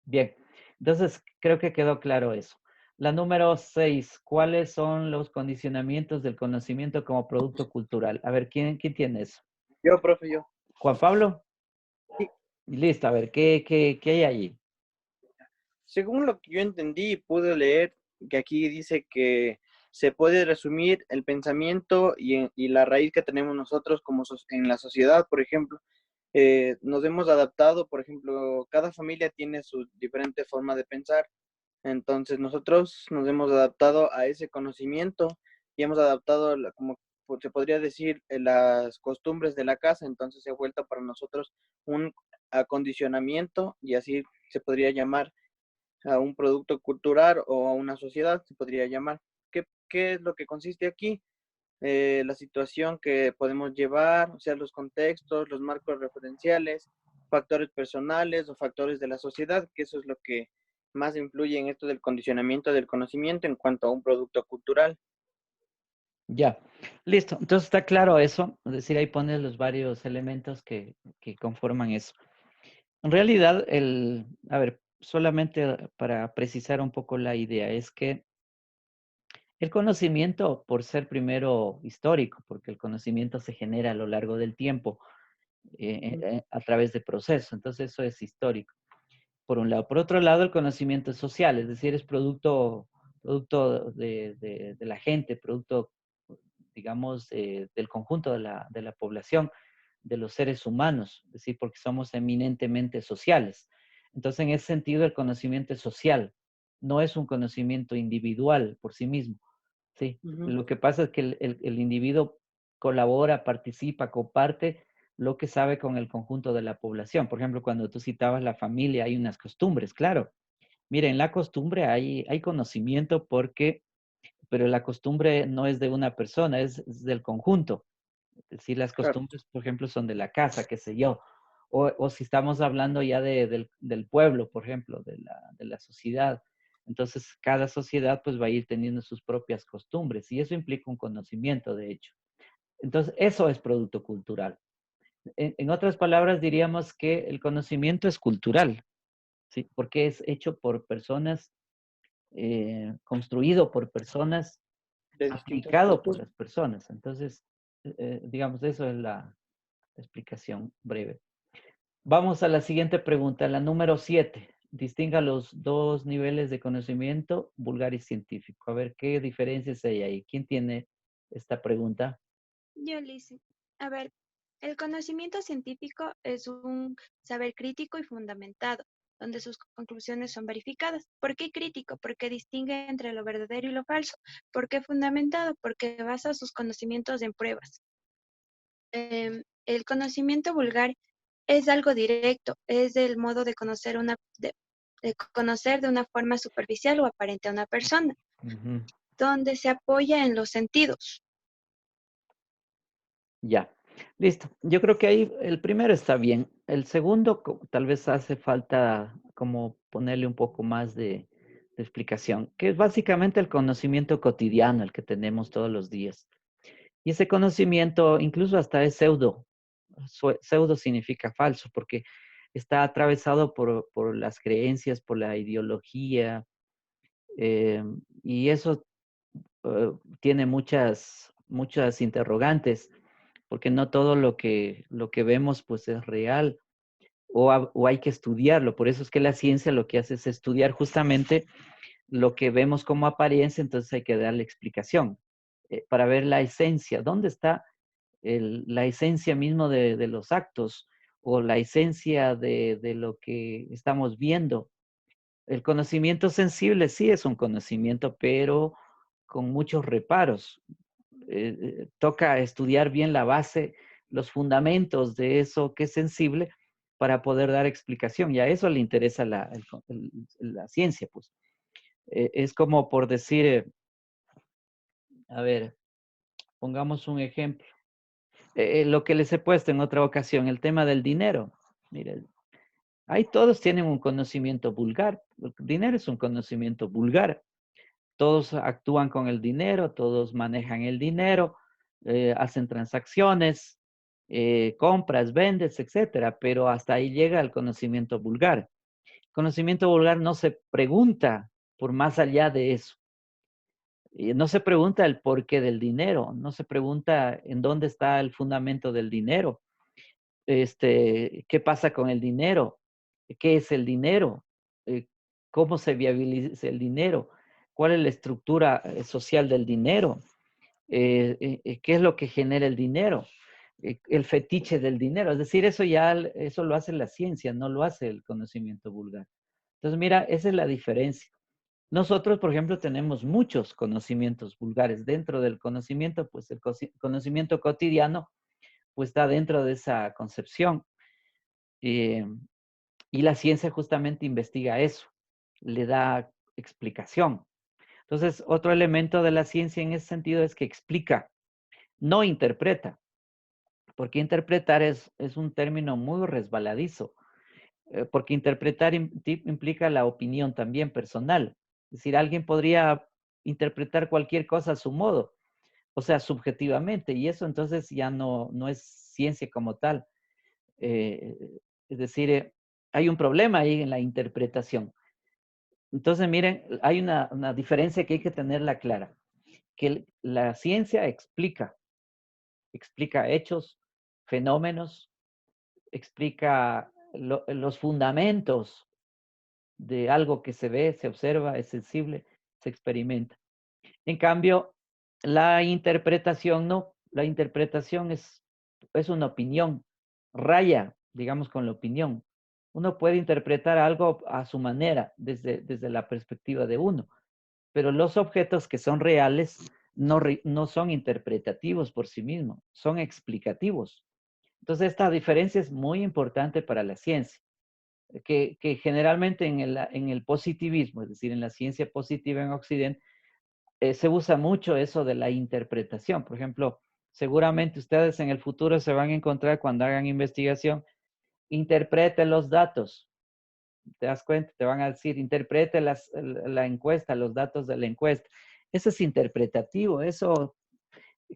Bien, entonces creo que quedó claro eso. La número 6, ¿cuáles son los condicionamientos del conocimiento como producto cultural? A ver, ¿quién tiene eso? Yo, profe, yo. ¿Juan Pablo? Sí. Listo, a ver, ¿qué hay allí? Según lo que yo entendí y pude leer, que aquí dice que se puede resumir el pensamiento y la raíz que tenemos nosotros como en la sociedad, por ejemplo. Nos hemos adaptado, por ejemplo, cada familia tiene su diferente forma de pensar. Entonces nosotros nos hemos adaptado a ese conocimiento y hemos adaptado, como se podría decir, las costumbres de la casa. Entonces se ha vuelto para nosotros un acondicionamiento, y así se podría llamar a un producto cultural o a una sociedad, se podría llamar. ¿Qué es lo que consiste aquí? La situación que podemos llevar, o sea, los contextos, los marcos referenciales, factores personales o factores de la sociedad, que eso es lo que más influye en esto del condicionamiento del conocimiento en cuanto a un producto cultural. Ya, listo. Entonces está claro eso, es decir, ahí pones los varios elementos que conforman eso. En realidad, a ver, solamente para precisar un poco la idea, es que el conocimiento, por ser primero histórico, porque el conocimiento se genera a lo largo del tiempo, a través de procesos, entonces eso es histórico, por un lado. Por otro lado, el conocimiento es social, es decir, es producto de la gente, producto, digamos, del conjunto de la población, de los seres humanos, es decir, porque somos eminentemente sociales. Entonces, en ese sentido, el conocimiento es social, no es un conocimiento individual por sí mismo. Sí, lo que pasa es que el individuo colabora, participa, comparte lo que sabe con el conjunto de la población. Por ejemplo, cuando tú citabas la familia, hay unas costumbres, claro. Mira, en la costumbre hay conocimiento pero la costumbre no es de una persona, es del conjunto. Es decir, las costumbres, por ejemplo, son de la casa, qué sé yo. O si estamos hablando ya del pueblo, por ejemplo, de la sociedad. Entonces, cada sociedad pues va a ir teniendo sus propias costumbres y eso implica un conocimiento, de hecho. Entonces, eso es producto cultural. En otras palabras, diríamos que el conocimiento es cultural, ¿sí? Porque es hecho por personas, construido por personas, aplicado por las personas. Entonces, digamos, eso es la explicación breve. Vamos a la siguiente pregunta, la número 7. Distinga los dos niveles de conocimiento, vulgar y científico. A ver, ¿qué diferencias hay ahí? ¿Quién tiene esta pregunta? Yo, Lizzy. A ver, el conocimiento científico es un saber crítico y fundamentado, donde sus conclusiones son verificadas. ¿Por qué crítico? Porque distingue entre lo verdadero y lo falso. ¿Por qué fundamentado? Porque basa sus conocimientos en pruebas. El conocimiento vulgar es algo directo, es el modo de conocer de conocer de una forma superficial o aparente a una persona, donde se apoya en los sentidos. Ya, listo. Yo creo que ahí el primero está bien. El segundo tal vez hace falta como ponerle un poco más de explicación, que es básicamente el conocimiento cotidiano, el que tenemos todos los días. Y ese conocimiento incluso hasta es pseudo. Pseudo significa falso, porque está atravesado por las creencias, por la ideología, y eso tiene muchas interrogantes. porque no todo lo que vemos pues es real o hay que estudiarlo. Por eso es que la ciencia lo que hace es estudiar justamente lo que vemos como apariencia, entonces hay que darle explicación para ver la esencia. ¿Dónde está la esencia mismo de los actos o la esencia de lo que estamos viendo? El conocimiento sensible sí es un conocimiento, pero con muchos reparos. Toca estudiar bien la base, los fundamentos de eso que es sensible para poder dar explicación. Y a eso le interesa la ciencia, pues. Es como por decir, a ver, pongamos un ejemplo. Lo que les he puesto en otra ocasión, el tema del dinero. Miren, ahí todos tienen un conocimiento vulgar. El dinero es un conocimiento vulgar. Todos actúan con el dinero, todos manejan el dinero, hacen transacciones, compras, vendes, etcétera, pero hasta ahí llega el conocimiento vulgar. El conocimiento vulgar no se pregunta por más allá de eso. No se pregunta el porqué del dinero, no se pregunta en dónde está el fundamento del dinero, qué pasa con el dinero, qué es el dinero, cómo se viabiliza el dinero, cuál es la estructura social del dinero, qué es lo que genera el dinero, el fetiche del dinero. Es decir, eso lo hace la ciencia, no lo hace el conocimiento vulgar. Entonces, mira, esa es la diferencia. Nosotros, por ejemplo, tenemos muchos conocimientos vulgares. Dentro del conocimiento, pues el conocimiento cotidiano, pues está dentro de esa concepción. Y la ciencia justamente investiga eso, le da explicación. Entonces, otro elemento de la ciencia en ese sentido es que explica, no interpreta, porque interpretar es un término muy resbaladizo, porque interpretar implica la opinión también personal. Es decir, alguien podría interpretar cualquier cosa a su modo, o sea, subjetivamente, y eso entonces ya no es ciencia como tal. Es decir, hay un problema ahí en la interpretación. Entonces, miren, hay una diferencia que hay que tenerla clara, que la ciencia explica hechos, fenómenos, explica los fundamentos de algo que se ve, se observa, es sensible, se experimenta. En cambio, la interpretación no, la interpretación es una opinión, raya, digamos, con la opinión. Uno puede interpretar algo a su manera, desde la perspectiva de uno, pero los objetos que son reales no son interpretativos por sí mismos, son explicativos. Entonces, esta diferencia es muy importante para la ciencia, que generalmente en el positivismo, es decir, en la ciencia positiva en Occidente, se usa mucho eso de la interpretación. Por ejemplo, seguramente ustedes en el futuro se van a encontrar cuando hagan investigación, interprete los datos. ¿Te das cuenta? Te van a decir, interprete la encuesta, los datos de la encuesta. Eso es interpretativo, eso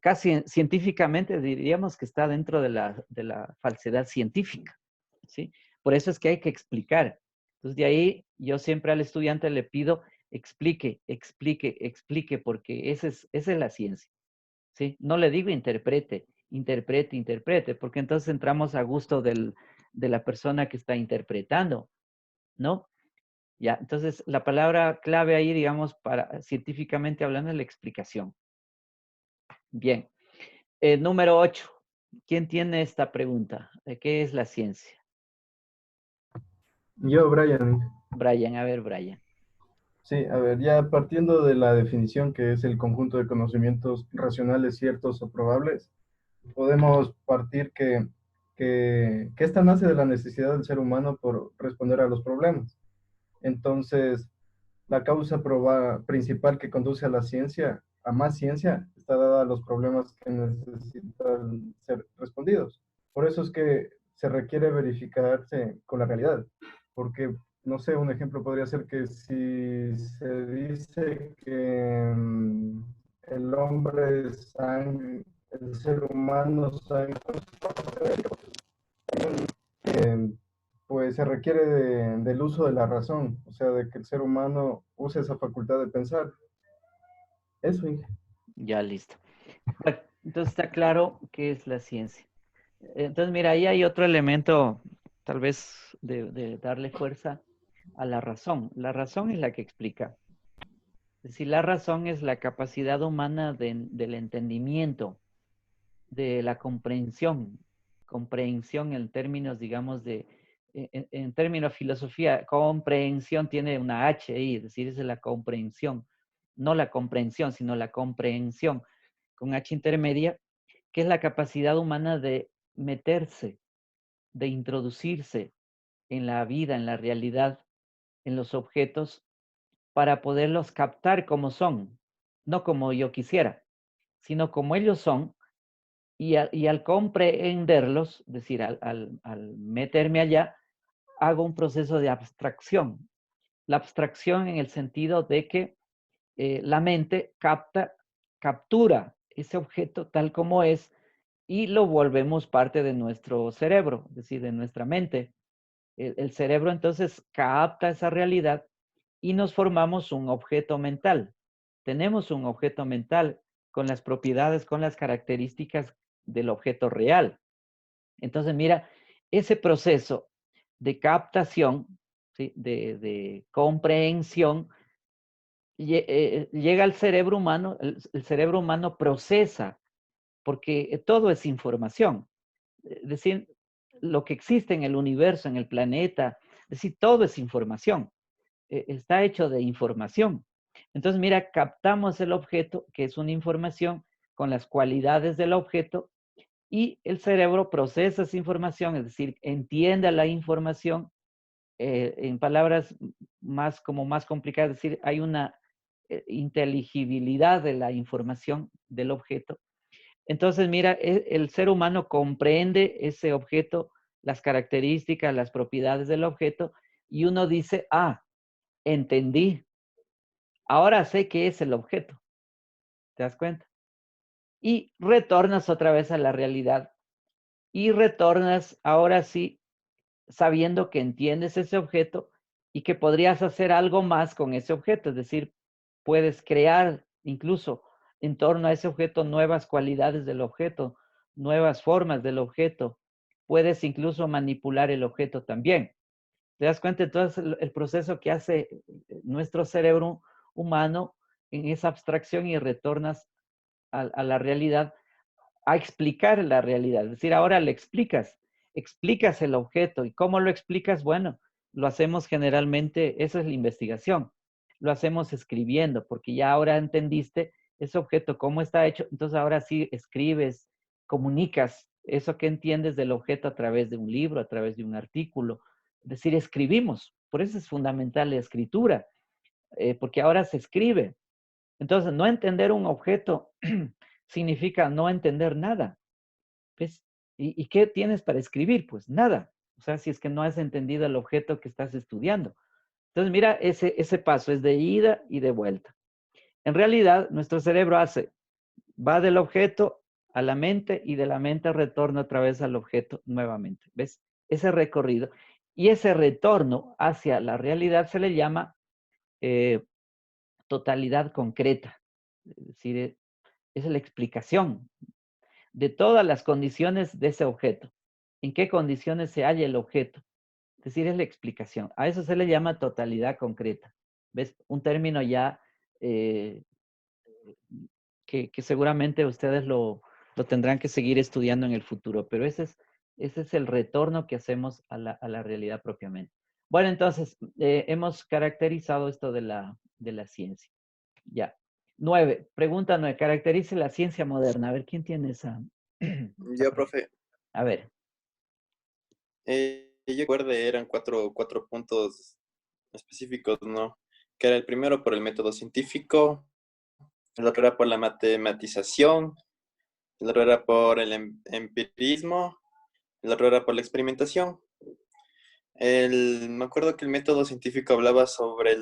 casi científicamente diríamos que está dentro de la falsedad científica, ¿sí? Por eso es que hay que explicar. Entonces, de ahí yo siempre al estudiante le pido, explique, explique, explique, porque esa es la ciencia, ¿sí? No le digo interprete, interprete, interprete, porque entonces entramos a gusto de la persona que está interpretando, ¿no? Ya, entonces la palabra clave ahí, digamos, para científicamente hablando, es la explicación. Bien. Número 8. ¿Quién tiene esta pregunta? ¿Qué es la ciencia? Yo, Brian. Brian, a ver, Brian. Sí, a ver, ya partiendo de la definición que es el conjunto de conocimientos racionales ciertos o probables, podemos partir que esta nace de la necesidad del ser humano por responder a los problemas. Entonces, la causa principal que conduce a la ciencia, a más ciencia, está dada a los problemas que necesitan ser respondidos. Por eso es que se requiere verificarse con la realidad, porque, no sé, un ejemplo podría ser que si se dice que el hombre es sangre, el ser humano sangre, pues se requiere del uso de la razón, o sea, de que el ser humano use esa facultad de pensar. Eso, Inge. Ya, listo. Bueno, Entonces está claro qué es la ciencia. Entonces, mira, ahí hay otro elemento, tal vez, de darle fuerza a la razón. La razón es la que explica. Es decir, la razón es la capacidad humana del entendimiento, de la comprensión. Comprensión en términos, digamos, en términos de filosofía, comprensión tiene una H ahí, es decir, es la comprensión. No la comprensión, sino la comprensión, con H intermedia, que es la capacidad humana de meterse, de introducirse en la vida, en la realidad, en los objetos, para poderlos captar como son, no como yo quisiera, sino como ellos son, y al comprenderlos, es decir, al meterme allá, hago un proceso de abstracción. La abstracción en el sentido de que la mente captura ese objeto tal como es y lo volvemos parte de nuestro cerebro, es decir, de nuestra mente. El cerebro entonces capta esa realidad y nos formamos un objeto mental. Tenemos un objeto mental con las propiedades, con las características del objeto real. Entonces, mira, ese proceso de captación, ¿sí? de comprensión, llega al cerebro humano, el cerebro humano procesa, porque todo es información. Es decir, lo que existe en el universo, en el planeta, es decir, todo es información. Está hecho de información. Entonces, mira, captamos el objeto, que es una información, con las cualidades del objeto, y el cerebro procesa esa información, es decir, entiende la información, en palabras más complicadas, es decir, hay una inteligibilidad de la información del objeto. Entonces, mira, el ser humano comprende ese objeto, las características, las propiedades del objeto, y uno dice, ah, entendí, ahora sé qué es el objeto. ¿Te das cuenta? Y retornas otra vez a la realidad. Y retornas ahora sí sabiendo que entiendes ese objeto y que podrías hacer algo más con ese objeto. Es decir, puedes crear incluso en torno a ese objeto nuevas cualidades del objeto, nuevas formas del objeto. Puedes incluso manipular el objeto también. ¿Te das cuenta? Entonces, el proceso que hace nuestro cerebro humano en esa abstracción y retornas a la realidad, a explicar la realidad. Es decir, ahora le explicas el objeto. ¿Y cómo lo explicas? Bueno, lo hacemos generalmente, esa es la investigación. Lo hacemos escribiendo, porque ya ahora entendiste ese objeto, cómo está hecho. Entonces ahora sí escribes, comunicas eso que entiendes del objeto a través de un libro, a través de un artículo. Es decir, escribimos. Por eso es fundamental la escritura, porque ahora se escribe. Entonces, no entender un objeto significa no entender nada. ¿Ves? ¿Y qué tienes para escribir? Pues nada. O sea, si es que no has entendido el objeto que estás estudiando. Entonces, mira, ese paso es de ida y de vuelta. En realidad, nuestro cerebro va del objeto a la mente y de la mente retorna otra vez al objeto nuevamente. ¿Ves? Ese recorrido. Y ese retorno hacia la realidad se le llama totalidad concreta. Es decir, es la explicación de todas las condiciones de ese objeto. ¿En qué condiciones se halla el objeto? Es decir, es la explicación. A eso se le llama totalidad concreta. ¿Ves? Un término ya que seguramente ustedes lo tendrán que seguir estudiando en el futuro, pero ese es el retorno que hacemos a la realidad propiamente. Bueno, entonces, hemos caracterizado esto de la ciencia. Ya. 9. Pregunta 9. Caracterice la ciencia moderna. A ver, ¿quién tiene esa? Yo, profe. A ver. Yo recuerdo, eran cuatro puntos específicos, ¿no? Que era el primero por el método científico, el otro era por la matematización, el otro era por el empirismo, el otro era por la experimentación. Me acuerdo que el método científico hablaba sobre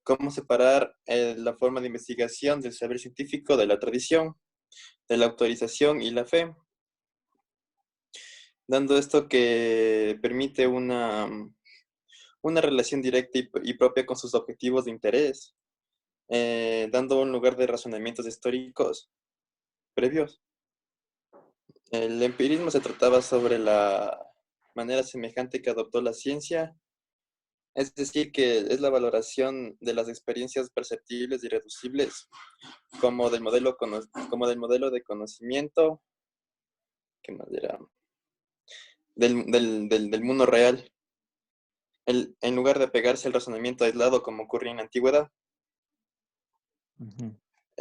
cómo separar la forma de investigación del saber científico de la tradición, de la autorización y la fe, dando esto que permite una relación directa y propia con sus objetivos de interés, dando un lugar de razonamientos históricos, previos. El empirismo se trataba sobre la manera semejante que adoptó la ciencia, es decir, que es la valoración de las experiencias perceptibles y reducibles como del modelo de conocimiento, ¿qué más era? Del mundo real, en lugar de apegarse al razonamiento aislado como ocurría en la antigüedad.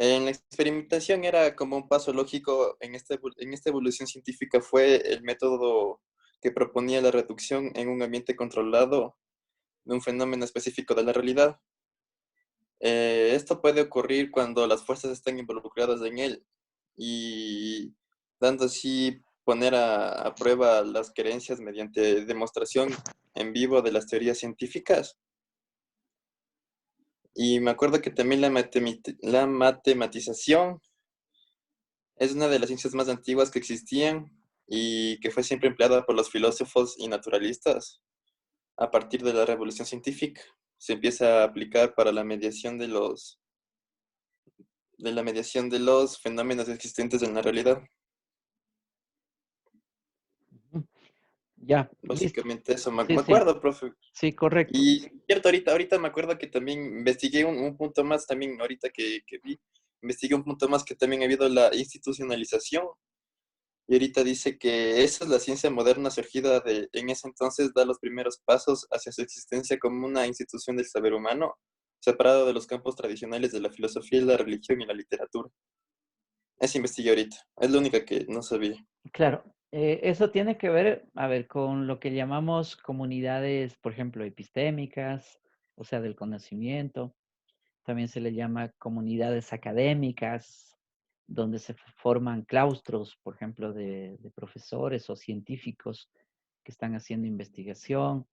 En la experimentación era como un paso lógico en esta evolución científica fue el método que proponía la reducción en un ambiente controlado de un fenómeno específico de la realidad. Esto puede ocurrir cuando las fuerzas están involucradas en él y dando así poner a prueba las creencias mediante demostración en vivo de las teorías científicas. Y me acuerdo que también la matematización es una de las ciencias más antiguas que existían y que fue siempre empleada por los filósofos y naturalistas. A partir de la revolución científica se empieza a aplicar para la mediación de los fenómenos existentes en la realidad. Ya, básicamente listo. eso, me Sí, sí. acuerdo, profe. Sí, correcto. Y cierto, ahorita me acuerdo que también investigué un punto más, también ahorita que vi, investigué un punto más que también ha habido la institucionalización. Y ahorita dice que esa es la ciencia moderna surgida en ese entonces, da los primeros pasos hacia su existencia como una institución del saber humano, separado de los campos tradicionales de la filosofía, la religión y la literatura. Eso investigué ahorita, es la única que no sabía. Claro, eso tiene que ver, a ver, con lo que llamamos comunidades, por ejemplo, epistémicas, o sea, del conocimiento. También se le llama comunidades académicas, donde se forman claustros, por ejemplo, de profesores o científicos que están haciendo investigación.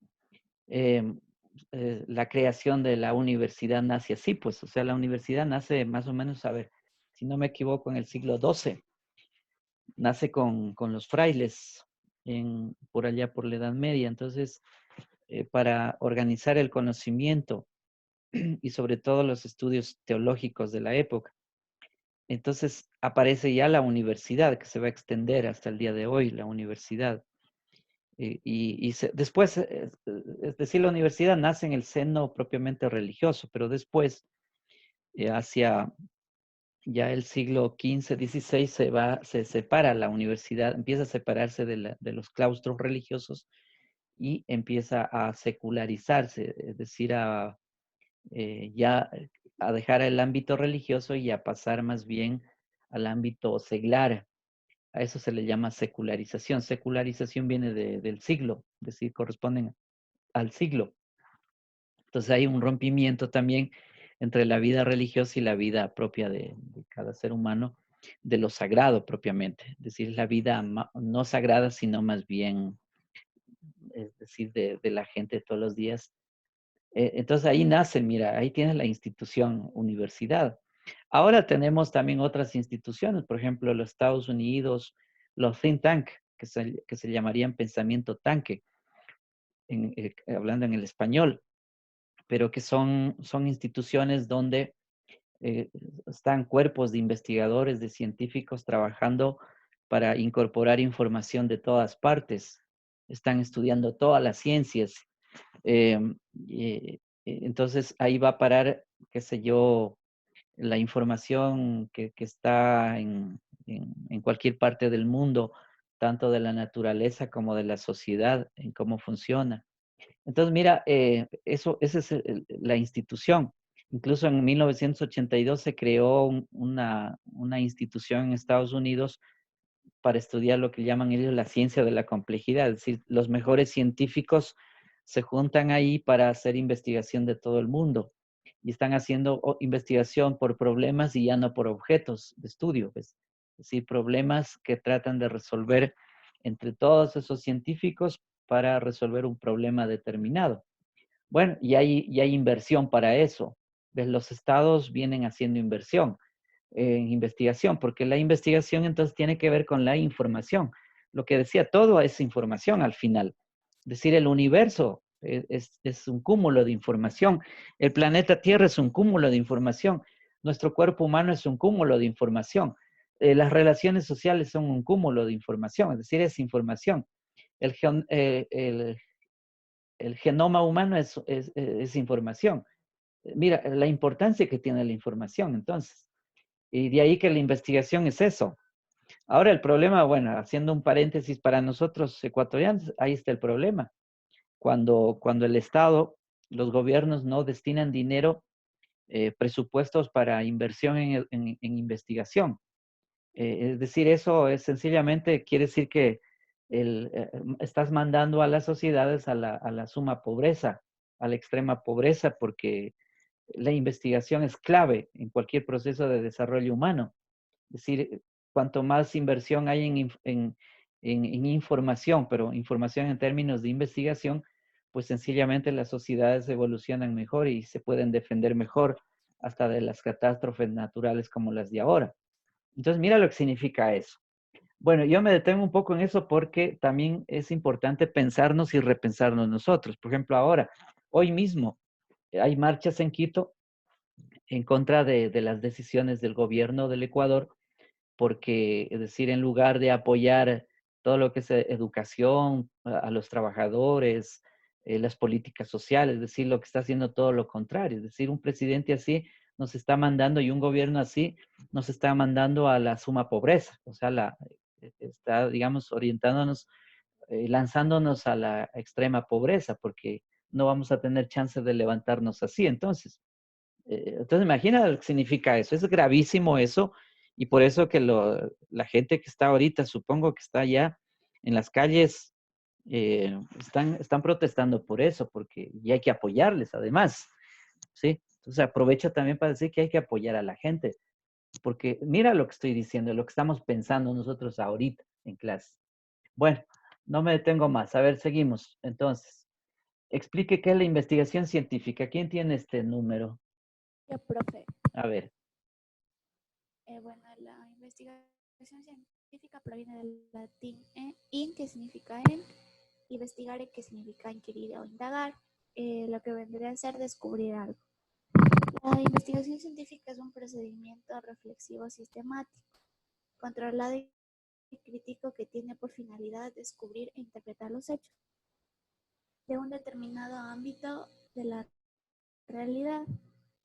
La creación de la universidad nace así, pues, o sea, la universidad nace más o menos, a ver, si no me equivoco, en el siglo XII. Nace con los frailes por allá por la Edad Media. Entonces, para organizar el conocimiento y sobre todo los estudios teológicos de la época. Entonces aparece ya la universidad, que se va a extender hasta el día de hoy, la universidad. Después, es decir, la universidad nace en el seno propiamente religioso, pero después, hacia ya el siglo XV, XVI, se separa la universidad, empieza a separarse de los claustros religiosos y empieza a secularizarse, es decir, ya a dejar el ámbito religioso y a pasar más bien al ámbito seglar. A eso se le llama secularización. Secularización viene del siglo, es decir, corresponden al siglo. Entonces hay un rompimiento también entre la vida religiosa y la vida propia de cada ser humano, de lo sagrado propiamente. Es decir, la vida no sagrada, sino más bien, es decir, de la gente de todos los días. Entonces ahí nace, mira, ahí tienes la institución universidad. Ahora tenemos también otras instituciones, por ejemplo, los Estados Unidos, los think tank, que se llamarían pensamiento tanque, hablando en el español, pero que son instituciones donde están cuerpos de investigadores, de científicos trabajando para incorporar información de todas partes. Están estudiando todas las ciencias. Entonces ahí va a parar, qué sé yo, la información que está en cualquier parte del mundo, tanto de la naturaleza como de la sociedad, en cómo funciona. Entonces, mira, esa es la institución. Incluso en 1982 se creó una institución en Estados Unidos para estudiar lo que llaman ellos la ciencia de la complejidad. Es decir, los mejores científicos se juntan ahí para hacer investigación de todo el mundo y están haciendo investigación por problemas y ya no por objetos de estudio. ¿Ves? Es decir, problemas que tratan de resolver entre todos esos científicos para resolver un problema determinado. Bueno, y hay inversión para eso. ¿Ves? Los estados vienen haciendo inversión en investigación, porque la investigación entonces tiene que ver con la información. Lo que decía, todo es información al final. Es decir, el universo es un cúmulo de información. El planeta Tierra es un cúmulo de información. Nuestro cuerpo humano es un cúmulo de información. las relaciones sociales son un cúmulo de información, es decir, es información. El genoma humano es información. Mira, la importancia que tiene la información, entonces. Y de ahí que la investigación es eso. Ahora el problema, bueno, haciendo un paréntesis para nosotros ecuatorianos, ahí está el problema. Cuando el Estado, los gobiernos no destinan dinero, presupuestos para inversión en investigación. Es decir, eso es sencillamente, quiere decir que estás mandando a las sociedades a la suma pobreza, a la extrema pobreza, porque la investigación es clave en cualquier proceso de desarrollo humano. Es decir, cuanto más inversión hay en información, pero información en términos de investigación, pues sencillamente las sociedades evolucionan mejor y se pueden defender mejor hasta de las catástrofes naturales como las de ahora. Entonces, mira lo que significa eso. Bueno, yo me detengo un poco en eso porque también es importante pensarnos y repensarnos nosotros. Por ejemplo, ahora, hoy mismo, hay marchas en Quito en contra de las decisiones del gobierno del Ecuador, porque, es decir, en lugar de apoyar todo lo que es educación a los trabajadores, las políticas sociales, es decir, lo que está haciendo todo lo contrario, es decir, un presidente así nos está mandando y un gobierno así nos está mandando a la suma pobreza, o sea, está, digamos, orientándonos, lanzándonos a la extrema pobreza, porque no vamos a tener chance de levantarnos así. Entonces imagina lo que significa eso. Es gravísimo eso y por eso que la gente que está ahorita, supongo que está ya en las calles, están protestando por eso, porque y hay que apoyarles además, ¿sí? Entonces aprovecha también para decir que hay que apoyar a la gente, porque mira lo que estoy diciendo, lo que estamos pensando nosotros ahorita en clase. Bueno, no me detengo más. A ver, seguimos. Entonces, explique qué es la investigación científica. ¿Quién tiene este número? Yo, profe. A ver. Bueno, la investigación científica proviene del latín in, que significa en, investigare, que significa inquirir o indagar, lo que vendría a ser descubrir algo. La investigación científica es un procedimiento reflexivo sistemático, controlado y crítico que tiene por finalidad descubrir e interpretar los hechos de un determinado ámbito de la realidad.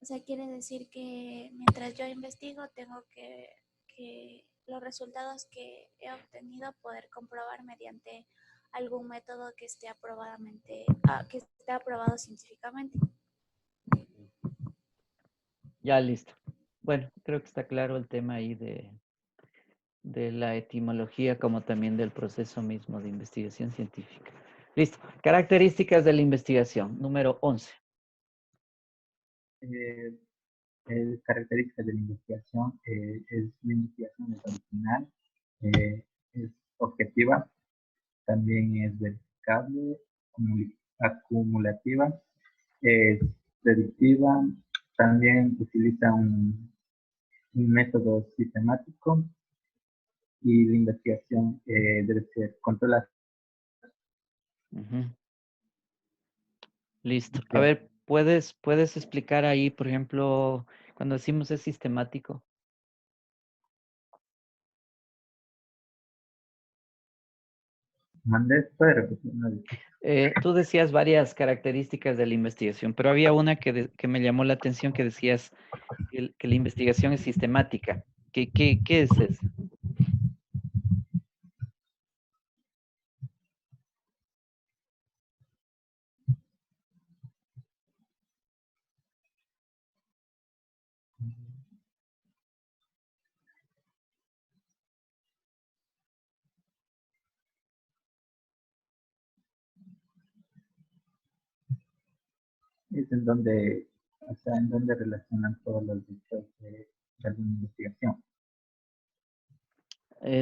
O sea, quiere decir que mientras yo investigo, tengo que los resultados que he obtenido poder comprobar mediante algún método que esté que esté aprobado científicamente. Ya, listo. Bueno, creo que está claro el tema ahí de la etimología como también del proceso mismo de investigación científica. Listo. Características de la investigación. Número 11. Características de la investigación es la investigación es original, es objetiva, también es verificable, acumulativa, es predictiva, también utiliza un método sistemático y la investigación debe ser controlada. Listo. A ver, ¿puedes explicar ahí, por ejemplo, cuando decimos es sistemático? ¿Puede repetir? Tú decías varias características de la investigación, pero había una que me llamó la atención que decías que la investigación es sistemática. ¿Qué es eso? Es en donde, o sea, en donde relacionan todos los hechos de alguna investigación.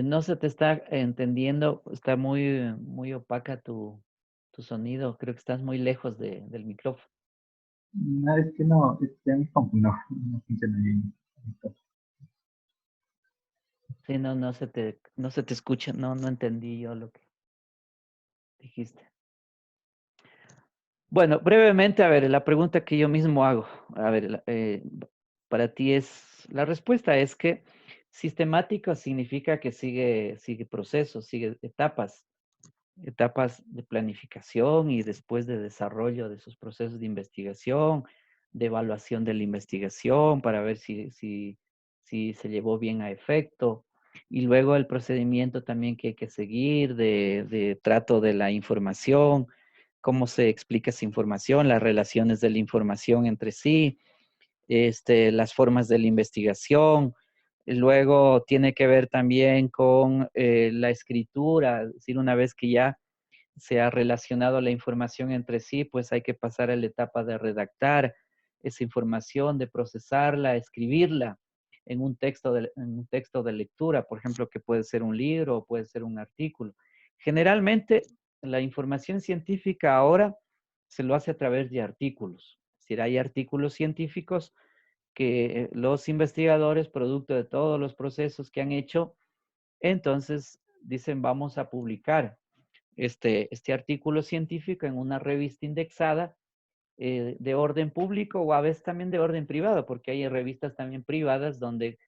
No se te está entendiendo, está muy opaca tu sonido, creo que estás muy lejos del micrófono. No, es que no, mi compu no funciona bien. Sí, no se te escucha, no entendí yo lo que dijiste. Bueno, brevemente, a ver, la pregunta que yo mismo hago, a ver, para ti la respuesta es que Sistemático significa que sigue procesos, sigue etapas de planificación y después de desarrollo de esos procesos de investigación, de evaluación de la investigación para ver si se llevó bien a efecto. Y luego el procedimiento también que hay que seguir de trato de la información, cómo se explica esa información, las relaciones de la información entre sí, las formas de la investigación. Luego tiene que ver también con la escritura, es decir, una vez que ya se ha relacionado la información entre sí, pues hay que pasar a la etapa de redactar esa información, de procesarla, escribirla en un texto de lectura, por ejemplo, que puede ser un libro o puede ser un artículo. Generalmente, la información científica ahora se lo hace a través de artículos. Es decir, hay artículos científicos que los investigadores, producto de todos los procesos que han hecho, entonces dicen, vamos a publicar este artículo científico en una revista indexada de orden público o a veces también de orden privado, porque hay revistas también privadas donde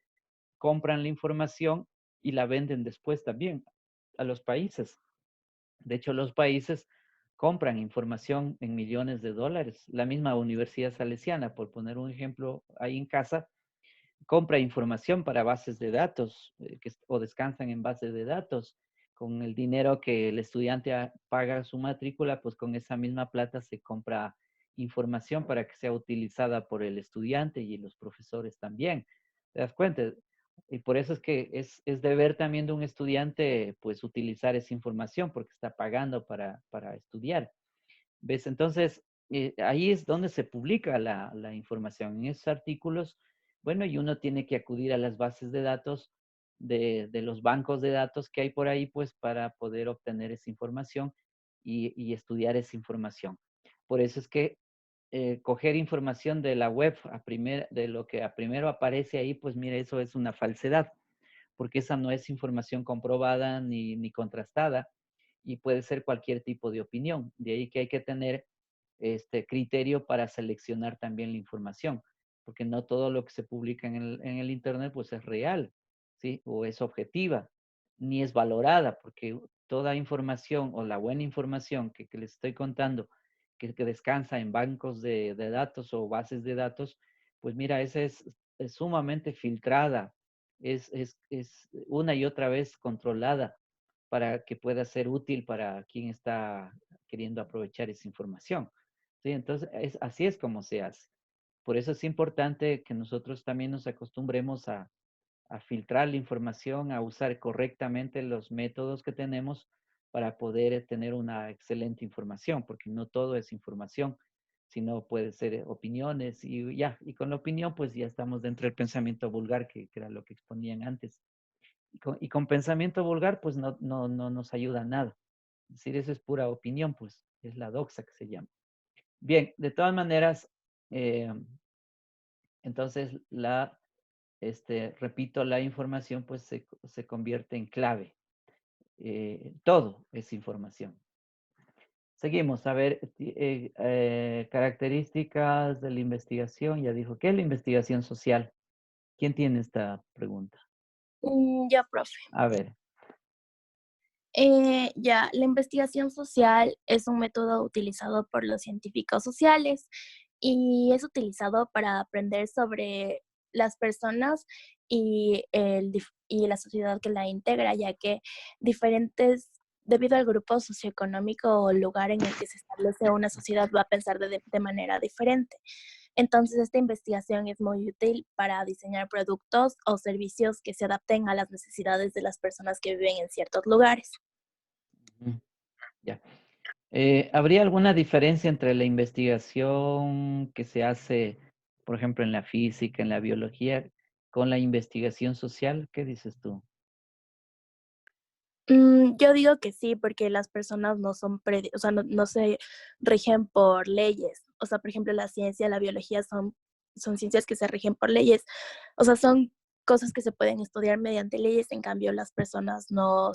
compran la información y la venden después también a los países. De hecho, los países compran información en millones de dólares. La misma Universidad Salesiana, por poner un ejemplo ahí en casa, compra información para bases de datos o descansan en bases de datos. Con el dinero que el estudiante paga su matrícula, pues con esa misma plata se compra información para que sea utilizada por el estudiante y los profesores también. ¿Te das cuenta? Y por eso es que es deber también de un estudiante, pues, utilizar esa información porque está pagando para estudiar. ¿Ves? Entonces, ahí es donde se publica la información, en esos artículos. Bueno, y uno tiene que acudir a las bases de datos de los bancos de datos que hay por ahí, pues, para poder obtener esa información y estudiar esa información. Por eso es que coger información de la web, de lo que a primero aparece ahí, pues, mira, eso es una falsedad, porque esa no es información comprobada ni contrastada y puede ser cualquier tipo de opinión. De ahí que hay que tener este criterio para seleccionar también la información, porque no todo lo que se publica en el Internet pues es real, ¿sí? O es objetiva, ni es valorada, porque toda información o la buena información que les estoy contando, que descansa en bancos de datos o bases de datos, pues mira, esa es sumamente filtrada, es una y otra vez controlada para que pueda ser útil para quien está queriendo aprovechar esa información. ¿Sí? Entonces, así es como se hace. Por eso es importante que nosotros también nos acostumbremos a filtrar la información, a usar correctamente los métodos que tenemos para poder tener una excelente información, porque no todo es información, sino puede ser opiniones y ya, y con la opinión pues ya estamos dentro del pensamiento vulgar, que era lo que exponían antes. Y con pensamiento vulgar pues no nos ayuda a nada. Es decir, eso es pura opinión, pues es la doxa que se llama. Bien, de todas maneras, entonces repito, la información pues se convierte en clave. Todo es información. Seguimos, a ver, características de la investigación. Ya dijo, ¿qué es la investigación social? ¿Quién tiene esta pregunta? Yo, profe. A ver. La investigación social es un método utilizado por los científicos sociales y es utilizado para aprender sobre las personas y la sociedad que la integra, ya que debido al grupo socioeconómico o lugar en el que se establece una sociedad, va a pensar de manera diferente. Entonces, esta investigación es muy útil para diseñar productos o servicios que se adapten a las necesidades de las personas que viven en ciertos lugares. Ya. ¿Habría alguna diferencia entre la investigación que se hace, por ejemplo, en la física, en la biología, con la investigación social? ¿Qué dices tú? Yo digo que sí, porque las personas no se rigen por leyes. O sea, por ejemplo, la ciencia, la biología son ciencias que se rigen por leyes. O sea, son cosas que se pueden estudiar mediante leyes. En cambio, las personas no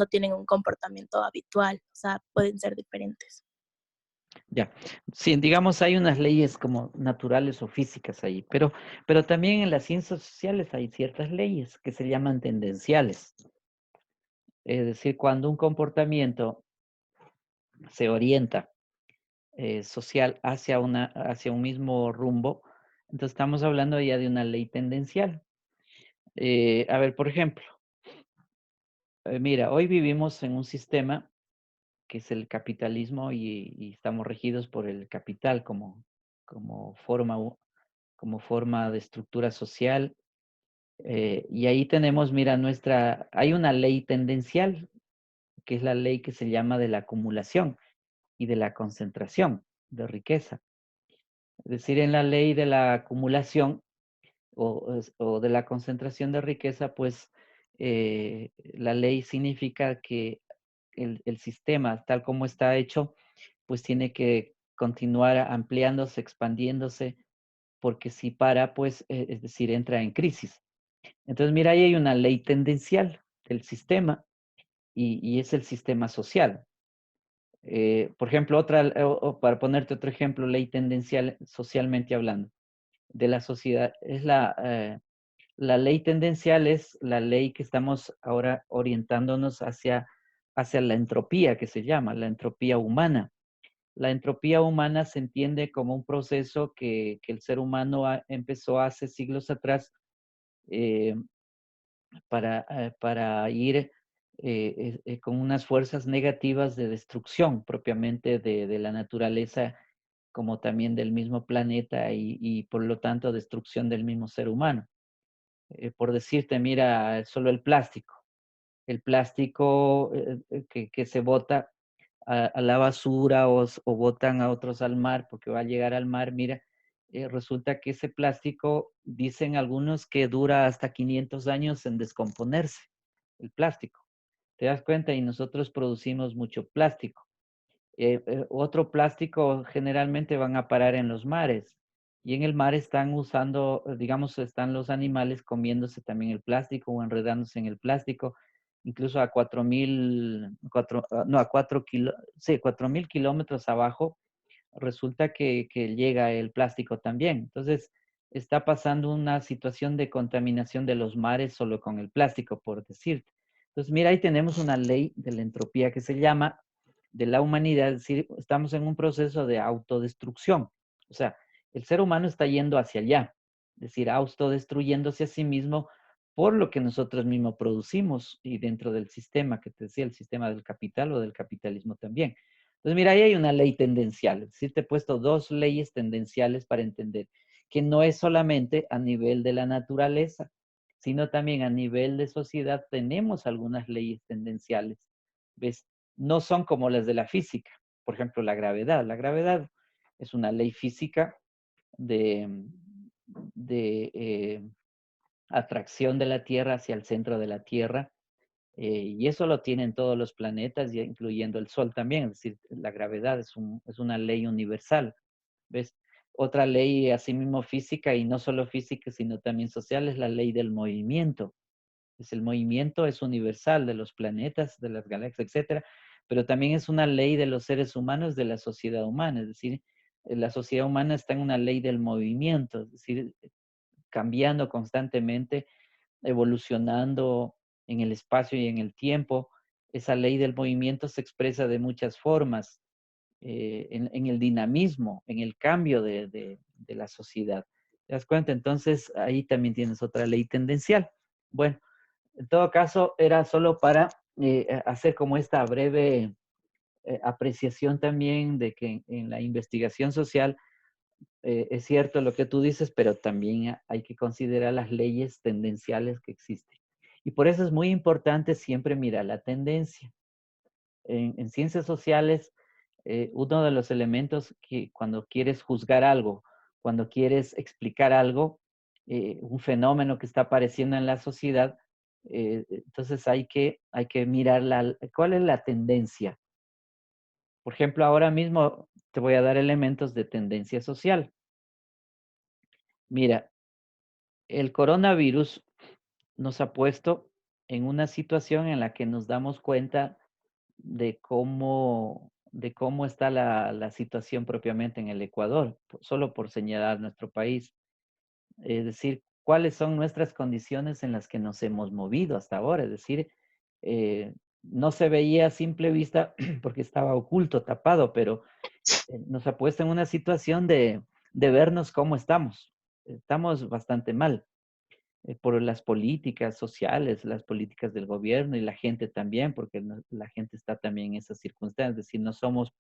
tienen un comportamiento habitual. O sea, pueden ser diferentes. Ya, sí, digamos, hay unas leyes como naturales o físicas ahí, pero también en las ciencias sociales hay ciertas leyes que se llaman tendenciales. Es decir, cuando un comportamiento se orienta social hacia un mismo rumbo, entonces estamos hablando ya de una ley tendencial. A ver, por ejemplo, mira, hoy vivimos en un sistema que es el capitalismo y estamos regidos por el capital como forma, como forma de estructura social. Y ahí tenemos, mira, hay una ley tendencial, que es la ley que se llama de la acumulación y de la concentración de riqueza. Es decir, en la ley de la acumulación o de la concentración de riqueza, pues la ley significa que el sistema, tal como está hecho, pues tiene que continuar ampliándose, expandiéndose, porque si para, pues, es decir, entra en crisis. Entonces, mira, ahí hay una ley tendencial del sistema y es el sistema social. Por ejemplo, o para ponerte otro ejemplo, ley tendencial socialmente hablando de la sociedad, es la ley tendencial es la ley que estamos ahora orientándonos hacia la entropía, que se llama, la entropía humana. La entropía humana se entiende como un proceso que el ser humano empezó hace siglos atrás eh, para ir con unas fuerzas negativas de destrucción propiamente de la naturaleza, como también del mismo planeta y por lo tanto destrucción del mismo ser humano. Por decirte, mira, solo el plástico. El plástico que se bota a la basura o botan a otros al mar porque va a llegar al mar, mira, resulta que ese plástico, dicen algunos que dura hasta 500 años en descomponerse, el plástico. ¿Te das cuenta? Y nosotros producimos mucho plástico. Otro plástico generalmente van a parar en los mares. Y en el mar están usando, digamos, están los animales comiéndose también el plástico o enredándose en el plástico, incluso a 4.000 kilómetros abajo, resulta que llega el plástico también. Entonces, está pasando una situación de contaminación de los mares solo con el plástico, por decirte. Entonces, mira, ahí tenemos una ley de la entropía que se llama de la humanidad, es decir, estamos en un proceso de autodestrucción. O sea, el ser humano está yendo hacia allá, es decir, autodestruyéndose a sí mismo por lo que nosotros mismos producimos y dentro del sistema, que te decía, el sistema del capital o del capitalismo también. Entonces, mira, ahí hay una ley tendencial, es decir, te he puesto dos leyes tendenciales para entender que no es solamente a nivel de la naturaleza, sino también a nivel de sociedad tenemos algunas leyes tendenciales. ¿Ves? No son como las de la física. Por ejemplo, la gravedad. La gravedad es una ley física de atracción de la Tierra hacia el centro de la Tierra. Y eso lo tienen todos los planetas, incluyendo el Sol también. Es decir, la gravedad es una ley universal. ¿Ves? Otra ley, asimismo física, y no solo física, sino también social, es la ley del movimiento. El movimiento es universal de los planetas, de las galaxias, etcétera, pero también es una ley de los seres humanos, de la sociedad humana. Es decir, la sociedad humana está en una ley del movimiento, es decir, cambiando constantemente, evolucionando en el espacio y en el tiempo. Esa ley del movimiento se expresa de muchas formas, en el dinamismo, en el cambio de la sociedad. ¿Te das cuenta? Entonces, ahí también tienes otra ley tendencial. Bueno, en todo caso, era solo para hacer como esta breve apreciación también de que en la investigación social es cierto lo que tú dices, pero también hay que considerar las leyes tendenciales que existen. Y por eso es muy importante siempre mirar la tendencia. En ciencias sociales, uno de los elementos que cuando quieres juzgar algo, cuando quieres explicar algo, un fenómeno que está apareciendo en la sociedad, entonces hay que mirar cuál es la tendencia. Por ejemplo, ahora mismo te voy a dar elementos de tendencia social. Mira, el coronavirus nos ha puesto en una situación en la que nos damos cuenta de cómo de cómo está la situación propiamente en el Ecuador, solo por señalar nuestro país. Es decir, cuáles son nuestras condiciones en las que nos hemos movido hasta ahora. Es decir, no se veía a simple vista porque estaba oculto, tapado, pero nos ha puesto en una situación de vernos cómo estamos. Estamos bastante mal por las políticas sociales, las políticas del gobierno y la gente también, porque la gente está también en esas circunstancias. Es decir, no somos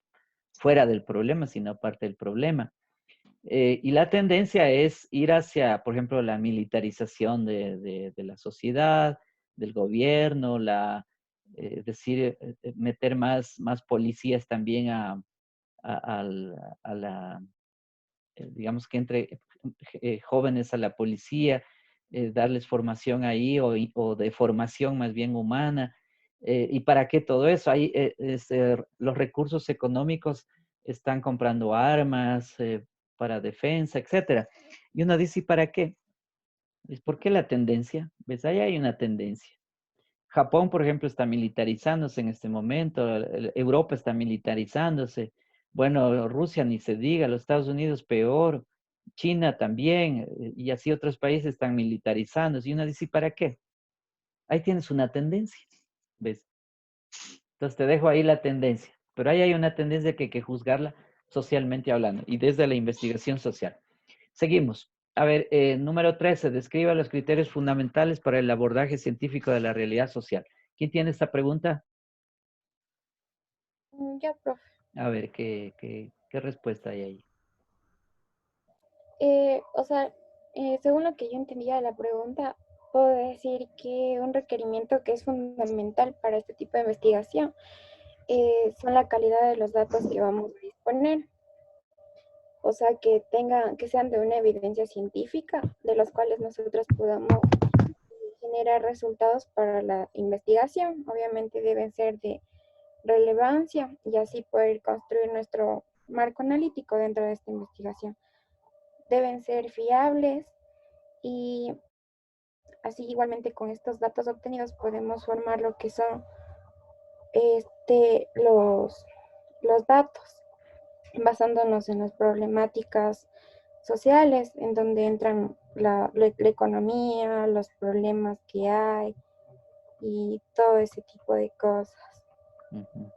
fuera del problema, sino parte del problema. Y la tendencia es ir hacia, por ejemplo, la militarización de la sociedad, del gobierno, decir, meter más policías también a la, digamos que entre jóvenes a la policía, darles formación ahí o de formación más bien humana. ¿Y para qué todo eso? Ahí los recursos económicos están comprando armas para defensa, etcétera. Y uno dice, ¿y para qué? ¿Por qué la tendencia? ¿Ves? Ahí hay una tendencia. Japón, por ejemplo, está militarizándose en este momento, Europa está militarizándose, bueno, Rusia ni se diga, los Estados Unidos peor, China también, y así otros países están militarizándose. Y uno dice, ¿para qué? Ahí tienes una tendencia, ¿ves? Entonces te dejo ahí la tendencia, pero ahí hay una tendencia que hay que juzgarla socialmente hablando y desde la investigación social. Seguimos. A ver, número 13, describa los criterios fundamentales para el abordaje científico de la realidad social. ¿Quién tiene esta pregunta? Ya, profe. A ver, ¿qué respuesta hay ahí? O sea, según lo que yo entendía de la pregunta, puedo decir que un requerimiento que es fundamental para este tipo de investigación son la calidad de los datos que vamos a disponer. O sea, que sean de una evidencia científica, de los cuales nosotros podamos generar resultados para la investigación. Obviamente deben ser de relevancia y así poder construir nuestro marco analítico dentro de esta investigación. Deben ser fiables y así igualmente con estos datos obtenidos podemos formar lo que son los datos, basándonos en las problemáticas sociales, en donde entran la economía, los problemas que hay y todo ese tipo de cosas. Uh-huh.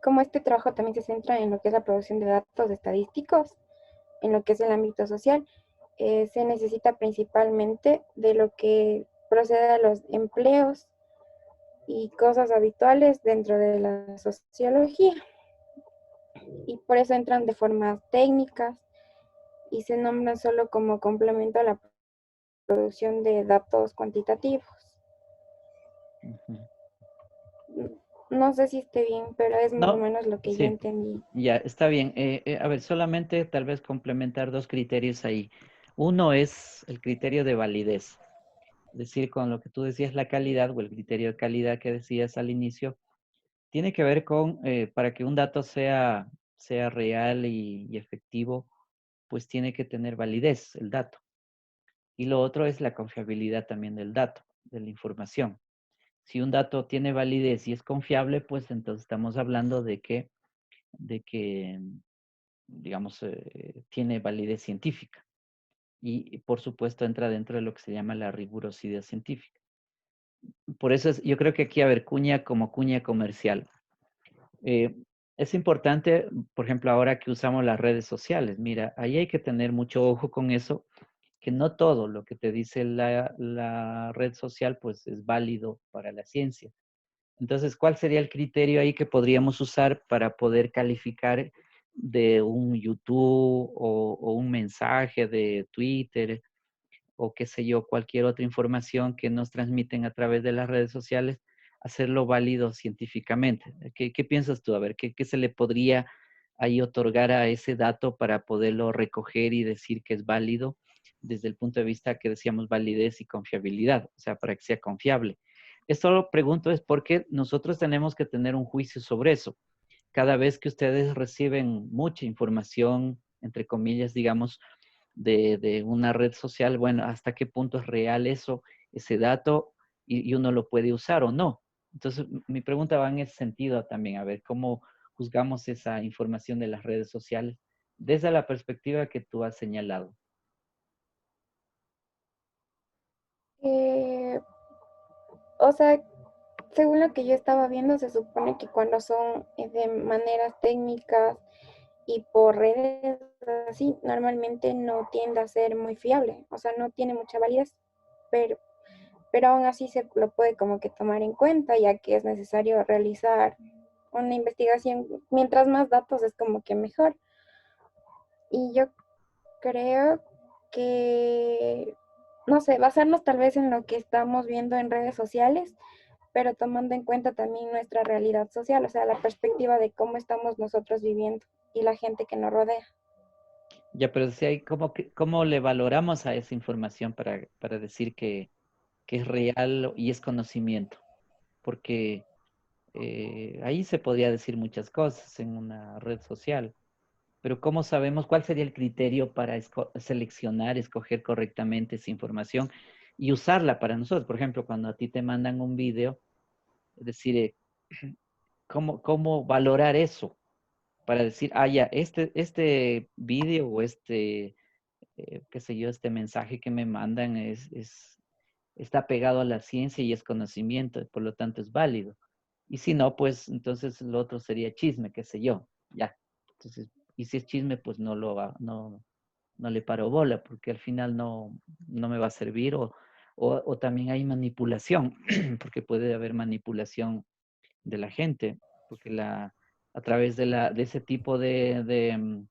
Como este trabajo también se centra en lo que es la producción de datos estadísticos, en lo que es el ámbito social, se necesita principalmente de lo que procede a los empleos y cosas habituales dentro de la sociología. Y por eso entran de formas técnicas y se nombran solo como complemento a la producción de datos cuantitativos. Uh-huh. No sé si esté bien, pero es más o menos lo que sí, yo entendí. Ya, está bien. A ver, solamente tal vez complementar dos criterios ahí. Uno es el criterio de validez. Es decir, con lo que tú decías, la calidad o el criterio de calidad que decías al inicio, tiene que ver con, para que un dato sea real y efectivo, pues tiene que tener validez el dato. Y lo otro es la confiabilidad también del dato, de la información. Si un dato tiene validez y es confiable, pues entonces estamos hablando de que digamos, tiene validez científica. Y, por supuesto, entra dentro de lo que se llama la rigurosidad científica. Por eso yo creo que aquí, a ver, cuña como cuña comercial. Es importante, por ejemplo, ahora que usamos las redes sociales, mira, ahí hay que tener mucho ojo con eso, que no todo lo que te dice la red social, pues es válido para la ciencia. Entonces, ¿cuál sería el criterio ahí que podríamos usar para poder calificar de un YouTube o un mensaje de Twitter o qué sé yo, cualquier otra información que nos transmiten a través de las redes sociales, hacerlo válido científicamente? ¿Qué piensas tú? A ver, ¿qué se le podría ahí otorgar a ese dato para poderlo recoger y decir que es válido desde el punto de vista que decíamos validez y confiabilidad? O sea, para que sea confiable. Esto lo pregunto es porque nosotros tenemos que tener un juicio sobre eso. Cada vez que ustedes reciben mucha información, entre comillas, digamos, de una red social, bueno, hasta qué punto es real eso, ese dato, y uno lo puede usar o no. Entonces, mi pregunta va en ese sentido también, a ver cómo juzgamos esa información de las redes sociales desde la perspectiva que tú has señalado. Eh, o sea, según lo que yo estaba viendo, se supone que cuando son de maneras técnicas y por redes así, normalmente no tiende a ser muy fiable, o sea, no tiene mucha validez, pero, pero aún así se lo puede como que tomar en cuenta, ya que es necesario realizar una investigación. Mientras más datos es como que mejor. Y yo creo que, no sé, basarnos tal vez en lo que estamos viendo en redes sociales, pero tomando en cuenta también nuestra realidad social, o sea, la perspectiva de cómo estamos nosotros viviendo y la gente que nos rodea. Ya, pero si hay, ¿cómo le valoramos a esa información para decir que es real y es conocimiento? Porque ahí se podría decir muchas cosas en una red social, pero ¿cómo sabemos cuál sería el criterio para seleccionar, escoger correctamente esa información y usarla para nosotros? Por ejemplo, cuando a ti te mandan un video, es decir, ¿cómo valorar eso? Para decir, ah, ya, este video o qué sé yo, este mensaje que me mandan está pegado a la ciencia y es conocimiento, y por lo tanto es válido. Y si no, pues entonces lo otro sería chisme, qué sé yo, ya. Entonces, y si es chisme, pues no le paro bola, porque al final no me va a servir, o también hay manipulación, porque puede haber manipulación de la gente, porque a través de ese tipo de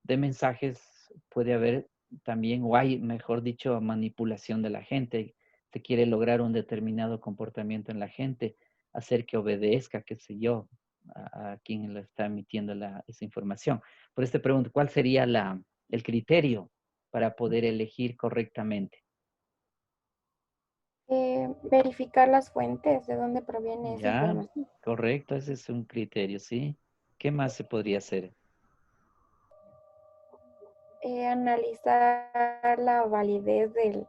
mensajes puede haber también, o hay, mejor dicho, manipulación de la gente. Se quiere lograr un determinado comportamiento en la gente, hacer que obedezca, qué sé yo, a quien le está emitiendo esa información. Por este pregunto, ¿cuál sería el criterio para poder elegir correctamente? Verificar las fuentes de dónde proviene esa Ya, información. correcto, ese es un criterio, ¿sí? ¿Qué más se podría hacer? Analizar la validez del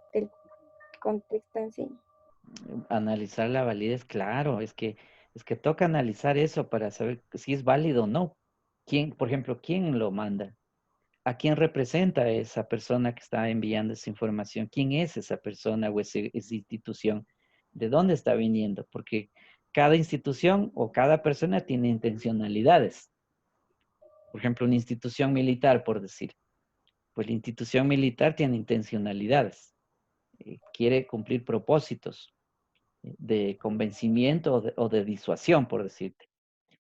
contexto en sí. Analizar la validez, claro, es que toca analizar eso para saber si es válido o no. Por ejemplo, quién lo manda? ¿A quién representa esa persona que está enviando esa información? ¿Quién es esa persona o esa institución? ¿De dónde está viniendo? Porque cada institución o cada persona tiene intencionalidades. Por ejemplo, una institución militar, por decir. Pues la institución militar tiene intencionalidades. Quiere cumplir propósitos de convencimiento o de disuasión, por decirte.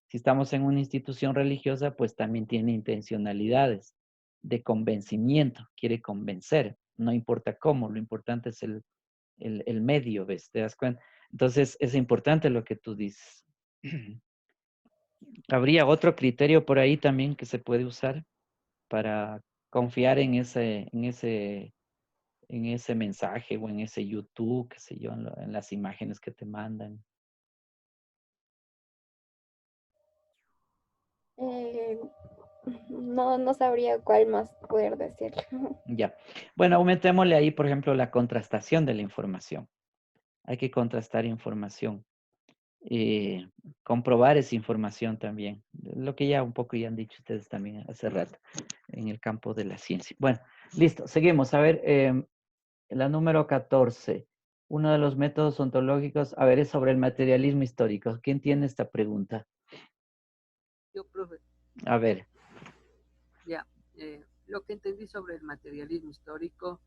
Si estamos en una institución religiosa, pues también tiene intencionalidades de convencimiento, quiere convencer, no importa cómo, lo importante es el medio, ¿ves? ¿Te das cuenta? Entonces, es importante lo que tú dices. ¿Habría otro criterio por ahí también que se puede usar para confiar en ese mensaje o en ese YouTube, qué sé yo, en las imágenes que te mandan? Eh, no sabría cuál más poder decir. Ya. Bueno, aumentémosle ahí, por ejemplo, la contrastación de la información. Hay que contrastar información. Comprobar esa información también. Lo que ya un poco ya han dicho ustedes también hace rato en el campo de la ciencia. Bueno, listo. Seguimos. A ver, la número 14. Uno de los métodos ontológicos, a ver, es sobre el materialismo histórico. ¿Quién tiene esta pregunta? Yo, profe, A ver. ya, lo que entendí sobre el materialismo histórico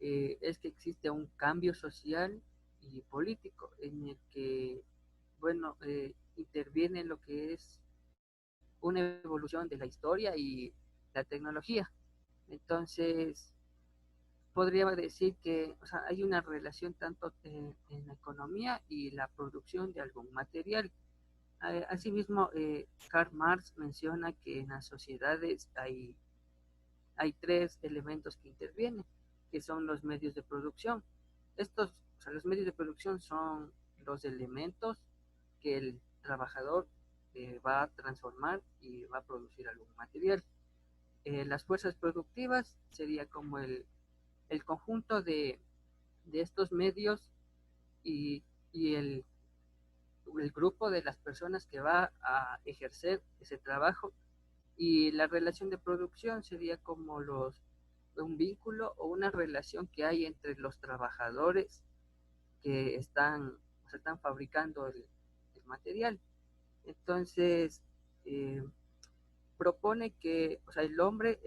es que existe un cambio social y político en el que, bueno, interviene lo que es una evolución de la historia y la tecnología. Entonces, podría decir que, o sea, hay una relación tanto en la economía y la producción de algún material. Asimismo, Karl Marx menciona que en las sociedades hay tres elementos que intervienen, que son los medios de producción. Estos, o sea, los medios de producción son los elementos que el trabajador va a transformar y va a producir algún material. Las fuerzas productivas sería como el conjunto de estos medios y, y el grupo de las personas que va a ejercer ese trabajo, y la relación de producción sería como un vínculo o una relación que hay entre los trabajadores que están fabricando el material. Entonces, propone que, o sea, el hombre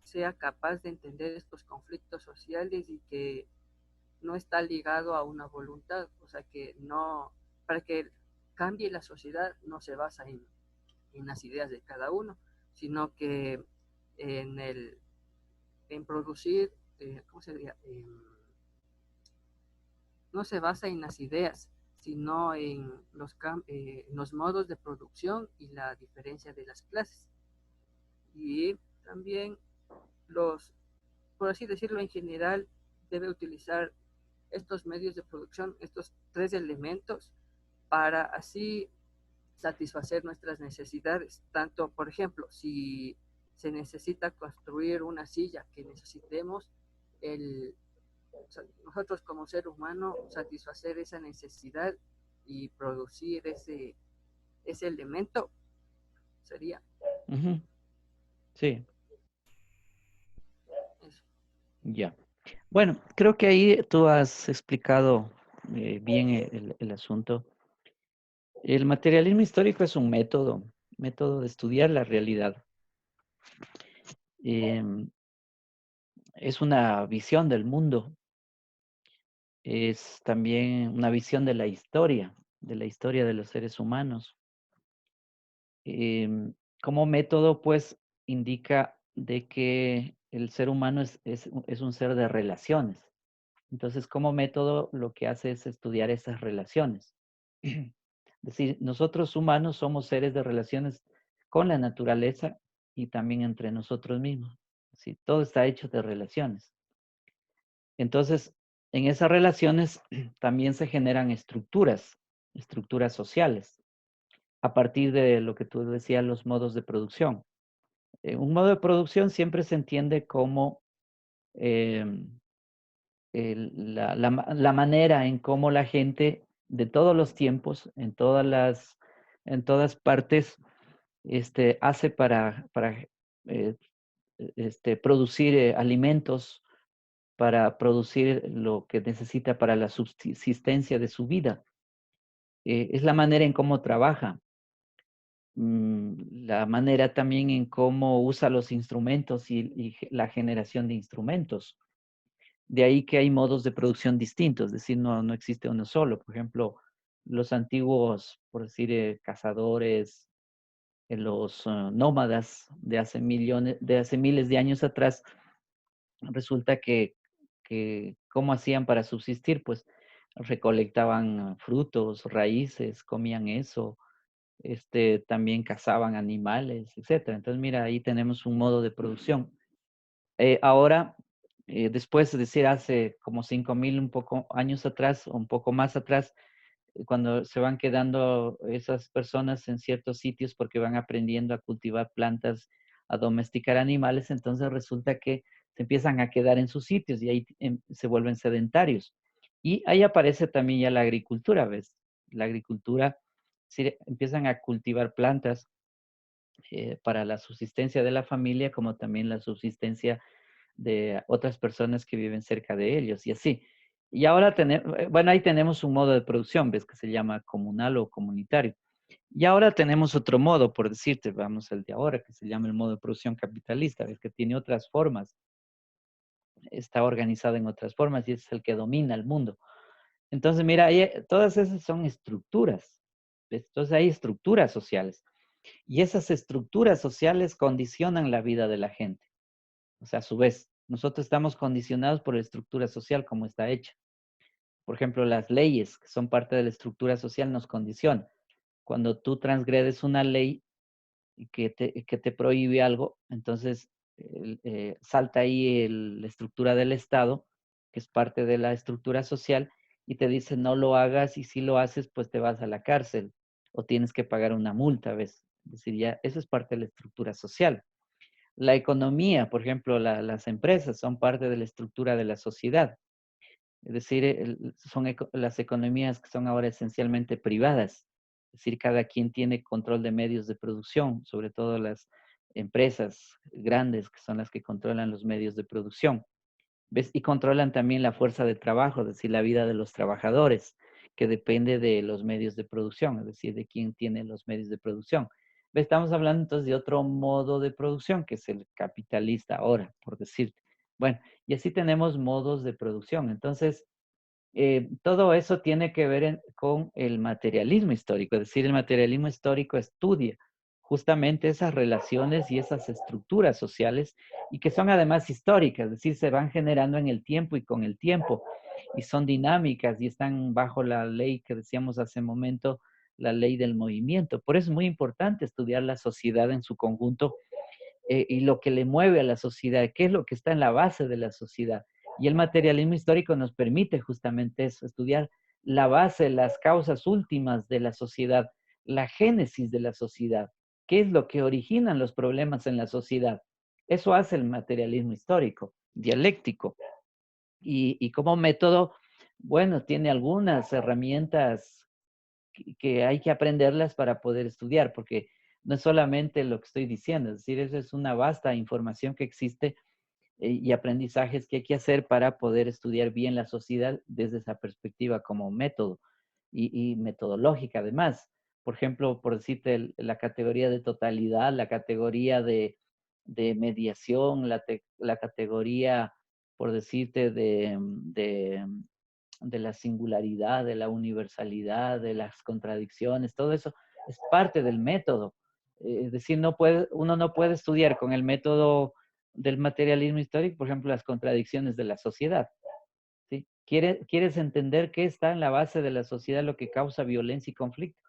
sea capaz de entender estos conflictos sociales y que no está ligado a una voluntad, o sea, que no, para que cambie la sociedad no se basa en las ideas de cada uno, sino que en en producir, ¿cómo se diría? No se basa en las ideas, sino en los modos de producción y la diferencia de las clases. Y también por así decirlo, en general, debe utilizar estos medios de producción, estos tres elementos, para así satisfacer nuestras necesidades. Tanto, por ejemplo, si se necesita construir una silla que necesitemos, nosotros como ser humano satisfacer esa necesidad y producir ese elemento sería. Ujú. Sí, Eso. ya. Bueno, creo que ahí tú has explicado bien el asunto. El materialismo histórico es un método de estudiar la realidad. Em, es una visión del mundo, es también una visión de la historia de los seres humanos. Em, como método, pues, indica de que el ser humano es un ser de relaciones. Entonces, como método, lo que hace es estudiar esas relaciones. Es decir, nosotros humanos somos seres de relaciones con la naturaleza y también entre nosotros mismos. Sí, todo está hecho de relaciones. Entonces, en esas relaciones también se generan estructuras sociales, a partir de lo que tú decías, los modos de producción. Un modo de producción siempre se entiende como em, la manera en cómo la gente de todos los tiempos, en todas partes, hace para eh, producir alimentos, para producir lo que necesita para la subsistencia de su vida. Es la manera en cómo trabaja, la manera también en cómo usa los instrumentos y la generación de instrumentos. De ahí que hay modos de producción distintos, es decir, no existe uno solo. Por ejemplo, los antiguos, por decir, cazadores, los nómadas de hace miles de años atrás, resulta que ¿cómo hacían para subsistir? Pues recolectaban frutos, raíces, comían eso, también cazaban animales, etcétera. Entonces, mira, ahí tenemos un modo de producción. Ahora, después, es decir, hace como 5.000 un poco años atrás, o un poco más atrás, cuando se van quedando esas personas en ciertos sitios porque van aprendiendo a cultivar plantas, a domesticar animales, entonces resulta que se empiezan a quedar en sus sitios y ahí se vuelven sedentarios. Y ahí aparece también ya la agricultura, ¿ves? La agricultura, sí, empiezan a cultivar plantas para la subsistencia de la familia, como también la subsistencia de otras personas que viven cerca de ellos y así. Y ahora bueno, ahí tenemos un modo de producción, ves, que se llama comunal o comunitario. Y ahora tenemos otro modo, por decirte, vamos al de ahora, que se llama el modo de producción capitalista, ves que tiene otras formas, está organizado en otras formas y es el que domina el mundo. Entonces, mira, todas esas son estructuras, ¿ves? Entonces hay estructuras sociales y esas estructuras sociales condicionan la vida de la gente. O sea, a su vez, nosotros estamos condicionados por la estructura social como está hecha. Por ejemplo, las leyes, que son parte de la estructura social, nos condicionan. Cuando tú transgredes una ley que te prohíbe algo, entonces salta ahí la estructura del Estado, que es parte de la estructura social, y te dice no lo hagas y si lo haces, pues te vas a la cárcel o tienes que pagar una multa, ¿ves? Es decir, ya eso es parte de la estructura social. La economía, por ejemplo, las empresas son parte de la estructura de la sociedad. Es decir, son las economías que son ahora esencialmente privadas. Es decir, cada quien tiene control de medios de producción, sobre todo las empresas grandes que son las que controlan los medios de producción. ¿Ves? Y controlan también la fuerza de trabajo, es decir, la vida de los trabajadores, que depende de los medios de producción, es decir, de quién tiene los medios de producción. ¿Ves? Estamos hablando entonces de otro modo de producción, que es el capitalista ahora, por decirte. Bueno, y así tenemos modos de producción. Entonces, todo eso tiene que ver con el materialismo histórico, es decir, el materialismo histórico estudia justamente esas relaciones y esas estructuras sociales y que son además históricas, es decir, se van generando en el tiempo y con el tiempo y son dinámicas y están bajo la ley que decíamos hace un momento, la ley del movimiento. Por eso es muy importante estudiar la sociedad en su conjunto y lo que le mueve a la sociedad, qué es lo que está en la base de la sociedad. Y el materialismo histórico nos permite justamente eso, estudiar la base, las causas últimas de la sociedad, la génesis de la sociedad, qué es lo que originan los problemas en la sociedad. Eso hace el materialismo histórico, dialéctico. Y como método, bueno, tiene algunas herramientas que hay que aprenderlas para poder estudiar, porque no es solamente lo que estoy diciendo, es decir, eso es una vasta información que existe y aprendizajes que hay que hacer para poder estudiar bien la sociedad desde esa perspectiva como método y metodológica además. Por ejemplo, por decirte, la categoría de totalidad, la categoría de mediación, la categoría, por decirte, de la singularidad, de la universalidad, de las contradicciones, todo eso es parte del método. Es decir, uno no puede estudiar con el método del materialismo histórico, por ejemplo, las contradicciones de la sociedad. ¿Sí? ¿Quieres entender qué está en la base de la sociedad, lo que causa violencia y conflicto?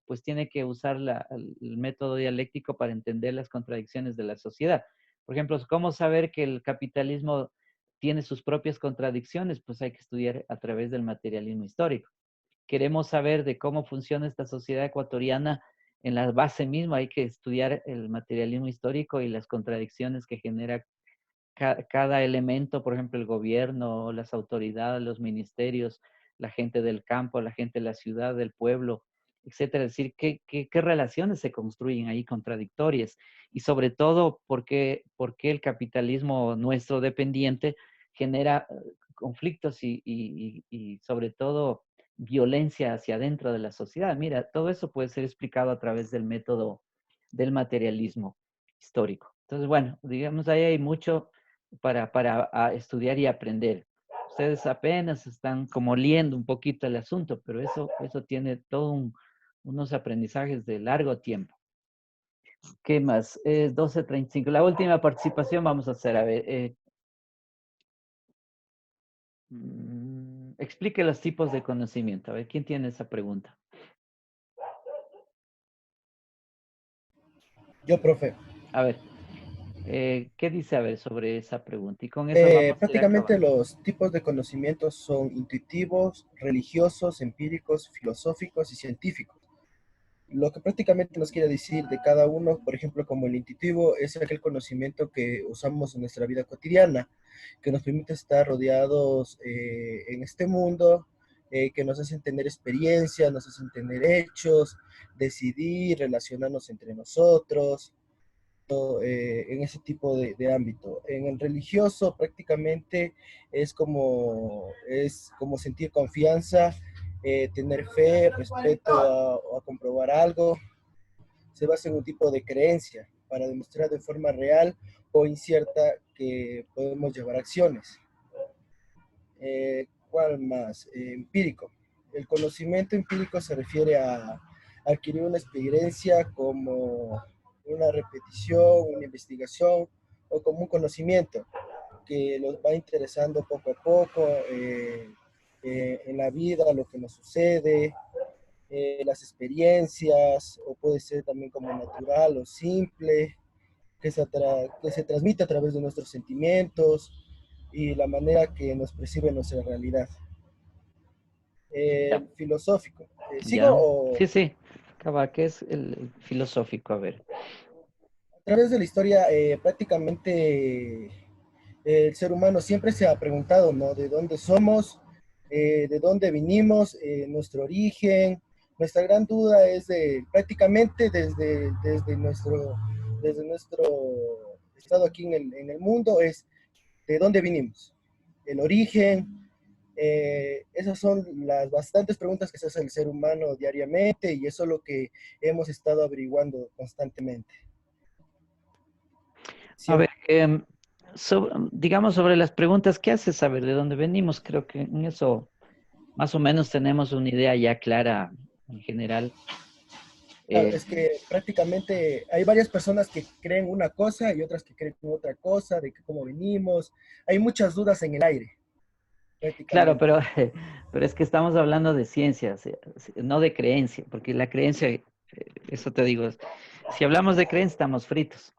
Pues tiene que usar el método dialéctico para entender las contradicciones de la sociedad. Por ejemplo, ¿cómo saber que el capitalismo tiene sus propias contradicciones? Pues hay que estudiar a través del materialismo histórico. Queremos saber de cómo funciona esta sociedad ecuatoriana en la base misma, hay que estudiar el materialismo histórico y las contradicciones que genera cada elemento, por ejemplo, el gobierno, las autoridades, los ministerios, la gente del campo, la gente de la ciudad, del pueblo, etcétera. Es decir, qué relaciones se construyen ahí contradictorias y sobre todo, por qué el capitalismo nuestro dependiente genera conflictos y sobre todo violencia hacia adentro de la sociedad. Mira, todo eso puede ser explicado a través del método del materialismo histórico. Entonces, bueno, digamos, ahí hay mucho para estudiar y aprender. Ustedes apenas están como liendo un poquito el asunto, pero eso tiene todo unos aprendizajes de largo tiempo. ¿Qué más? 12:35. La última participación vamos a hacer. A ver, explique los tipos de conocimiento. A ver, ¿quién tiene esa pregunta? Yo, profe. A ver, ¿qué dice a ver sobre esa pregunta? Y con eso vamos a ir Prácticamente acabando. los tipos de conocimientos son intuitivos, religiosos, empíricos, filosóficos y científicos. Lo que prácticamente nos quiere decir de cada uno, por ejemplo, como el intuitivo, es aquel conocimiento que usamos en nuestra vida cotidiana, que nos permite estar rodeados en este mundo, que nos hacen tener experiencias, nos hacen tener hechos, decidir, relacionarnos entre nosotros, en ese tipo de ámbito. En el religioso prácticamente es como sentir confianza, tener fe, respeto a comprobar algo. Se basa en un tipo de creencia para demostrar de forma real o incierta que podemos llevar acciones. ¿Cuál más? Empírico. El conocimiento empírico se refiere a adquirir una experiencia como una repetición, una investigación o como un conocimiento que nos va interesando poco a poco en la vida, lo que nos sucede, las experiencias, o puede ser también como natural o simple, que se transmite a través de nuestros sentimientos y la manera que nos percibe nuestra realidad. Filosófico. ¿Sigo Ya. o...? Sí. Acaba, ¿qué es el filosófico? A ver. A través de la historia, prácticamente el ser humano siempre se ha preguntado, ¿no? ¿De dónde somos? de dónde vinimos, nuestro origen. Nuestra gran duda es prácticamente desde nuestro estado aquí en el mundo, es de dónde vinimos, el origen. Esas son las bastantes preguntas que se hace el ser humano diariamente y eso es lo que hemos estado averiguando constantemente. A ver, digamos sobre las preguntas, ¿qué hace saber de dónde venimos? Creo que en eso más o menos tenemos una idea ya clara en general. Claro, es que prácticamente hay varias personas que creen una cosa y otras que creen otra cosa, de que cómo venimos. Hay muchas dudas en el aire. Claro, pero es que estamos hablando de ciencia, no de creencia, porque la creencia, eso te digo, si hablamos de creencia estamos fritos.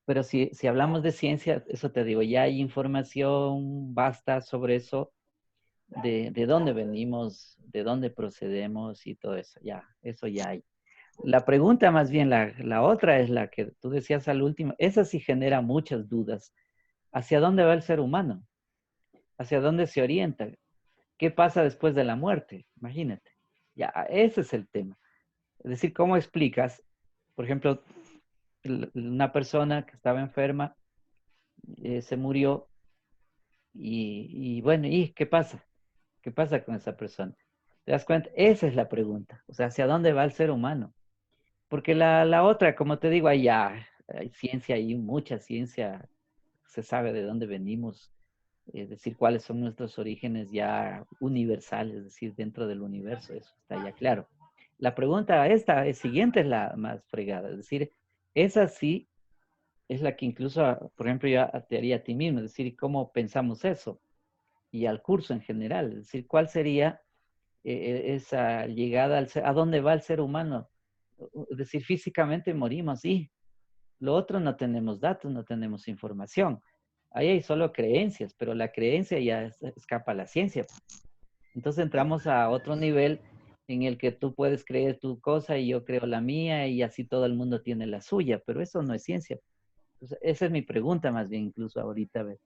Pero si hablamos de ciencia, eso te digo, ya hay información basta sobre eso, de dónde venimos, de dónde procedemos y todo eso, ya, eso ya hay. La pregunta más bien, la otra es la que tú decías al último, esa sí genera muchas dudas. ¿Hacia dónde va el ser humano? ¿Hacia dónde se orienta? ¿Qué pasa después de la muerte? Imagínate. Ya, ese es el tema. Es decir, ¿cómo explicas, por ejemplo, una persona que estaba enferma, se murió y bueno, ¿y qué pasa? ¿Qué pasa con esa persona? ¿Te das cuenta? Esa es la pregunta. O sea, ¿hacia dónde va el ser humano? Porque la otra, como te digo, hay ciencia, hay mucha ciencia, se sabe de dónde venimos, es decir, cuáles son nuestros orígenes ya universales, es decir, dentro del universo, eso está ya claro. La pregunta siguiente es la más fregada, es decir, esa sí es la que incluso, por ejemplo, yo te haría a ti mismo, es decir, ¿cómo pensamos eso? Y al curso en general, es decir, ¿cuál sería esa llegada al ser, a dónde va el ser humano? Es decir, físicamente morimos, sí. Lo otro no tenemos datos, no tenemos información. Ahí hay solo creencias, pero la creencia ya escapa a la ciencia. Entonces entramos a otro nivel en el que tú puedes creer tu cosa y yo creo la mía y así todo el mundo tiene la suya, pero eso no es ciencia. Entonces, esa es mi pregunta más bien incluso ahorita. A ver.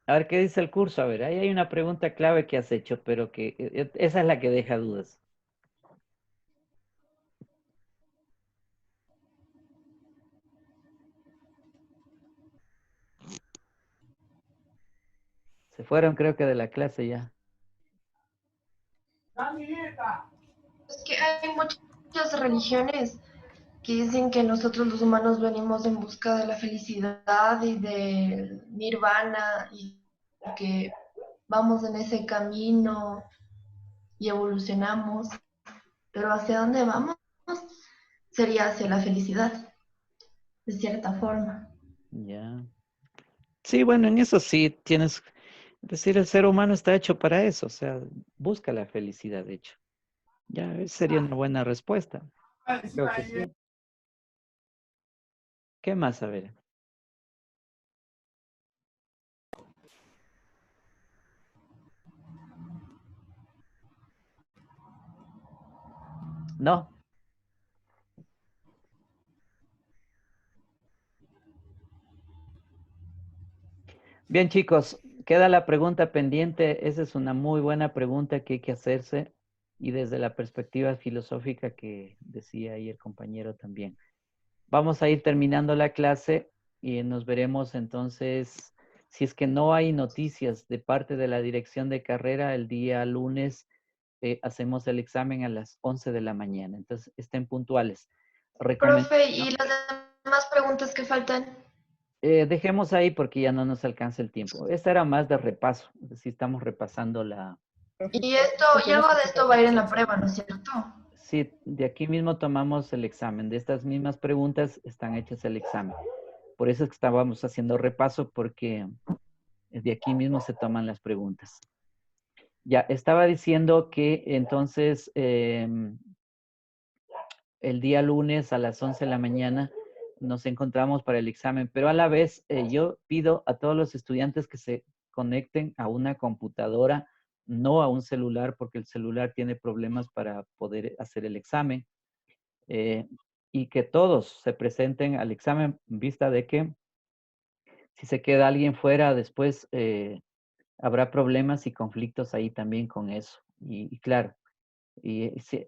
A ver, ¿qué dice el curso? A ver, ahí hay una pregunta clave que has hecho, pero que esa es la que deja dudas. Se fueron, creo que de la clase ya. Es que hay muchas religiones que dicen que nosotros los humanos venimos en busca de la felicidad y del nirvana y que vamos en ese camino y evolucionamos, pero ¿hacia dónde vamos? Sería hacia la felicidad, de cierta forma. Ya. Sí, bueno, en eso sí tienes, es decir, el ser humano está hecho para eso, o sea, busca la felicidad, de hecho. Ya, sería una buena respuesta. Creo que sí. ¿Qué más? A ver. No. Bien, chicos, queda la pregunta pendiente. Esa es una muy buena pregunta que hay que hacerse y desde la perspectiva filosófica que decía ahí el compañero también. Vamos a ir terminando la clase y nos veremos entonces, si es que no hay noticias de parte de la dirección de carrera, el día lunes hacemos el examen a las 11 de la mañana. Entonces, estén puntuales. Profe, ¿y las demás preguntas que faltan? Dejemos ahí porque ya no nos alcanza el tiempo. Esta era más de repaso, es decir, estamos repasando la... Y algo de esto va a ir en la prueba, ¿no es cierto? Sí, de aquí mismo tomamos el examen. De estas mismas preguntas están hechas el examen. Por eso es que estábamos haciendo repaso porque de aquí mismo se toman las preguntas. Ya, estaba diciendo que entonces el día lunes a las 11 de la mañana nos encontramos para el examen, pero a la vez yo pido a todos los estudiantes que se conecten a una computadora, no a un celular, porque el celular tiene problemas para poder hacer el examen, y que todos se presenten al examen en vista de que Si se queda alguien fuera, después habrá problemas y conflictos ahí también con eso. Y claro,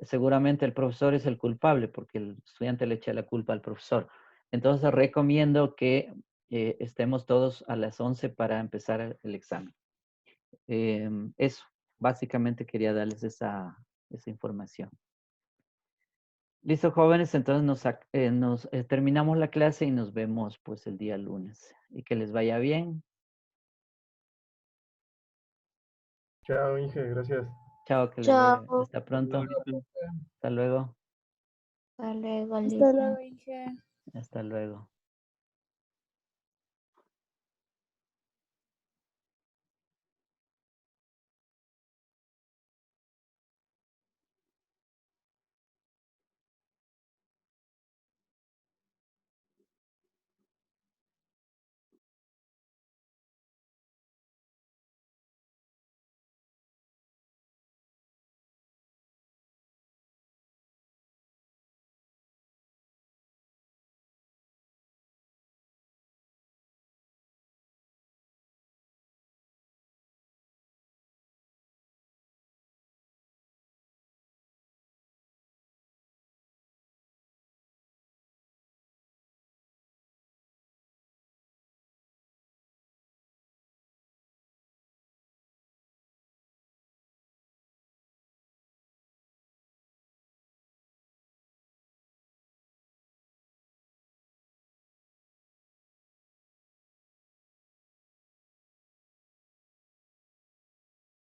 seguramente el profesor es el culpable porque el estudiante le echa la culpa al profesor. Entonces recomiendo que estemos todos a las 11 para empezar el examen. Eso, básicamente quería darles esa información. Listo, jóvenes, entonces terminamos la clase y nos vemos pues el día lunes. Y que les vaya bien. Chao, Inge, gracias. Chao, que les vaya. Chao. Hasta pronto. Hasta luego. Hasta luego, Hasta luego, Inge. Hasta luego.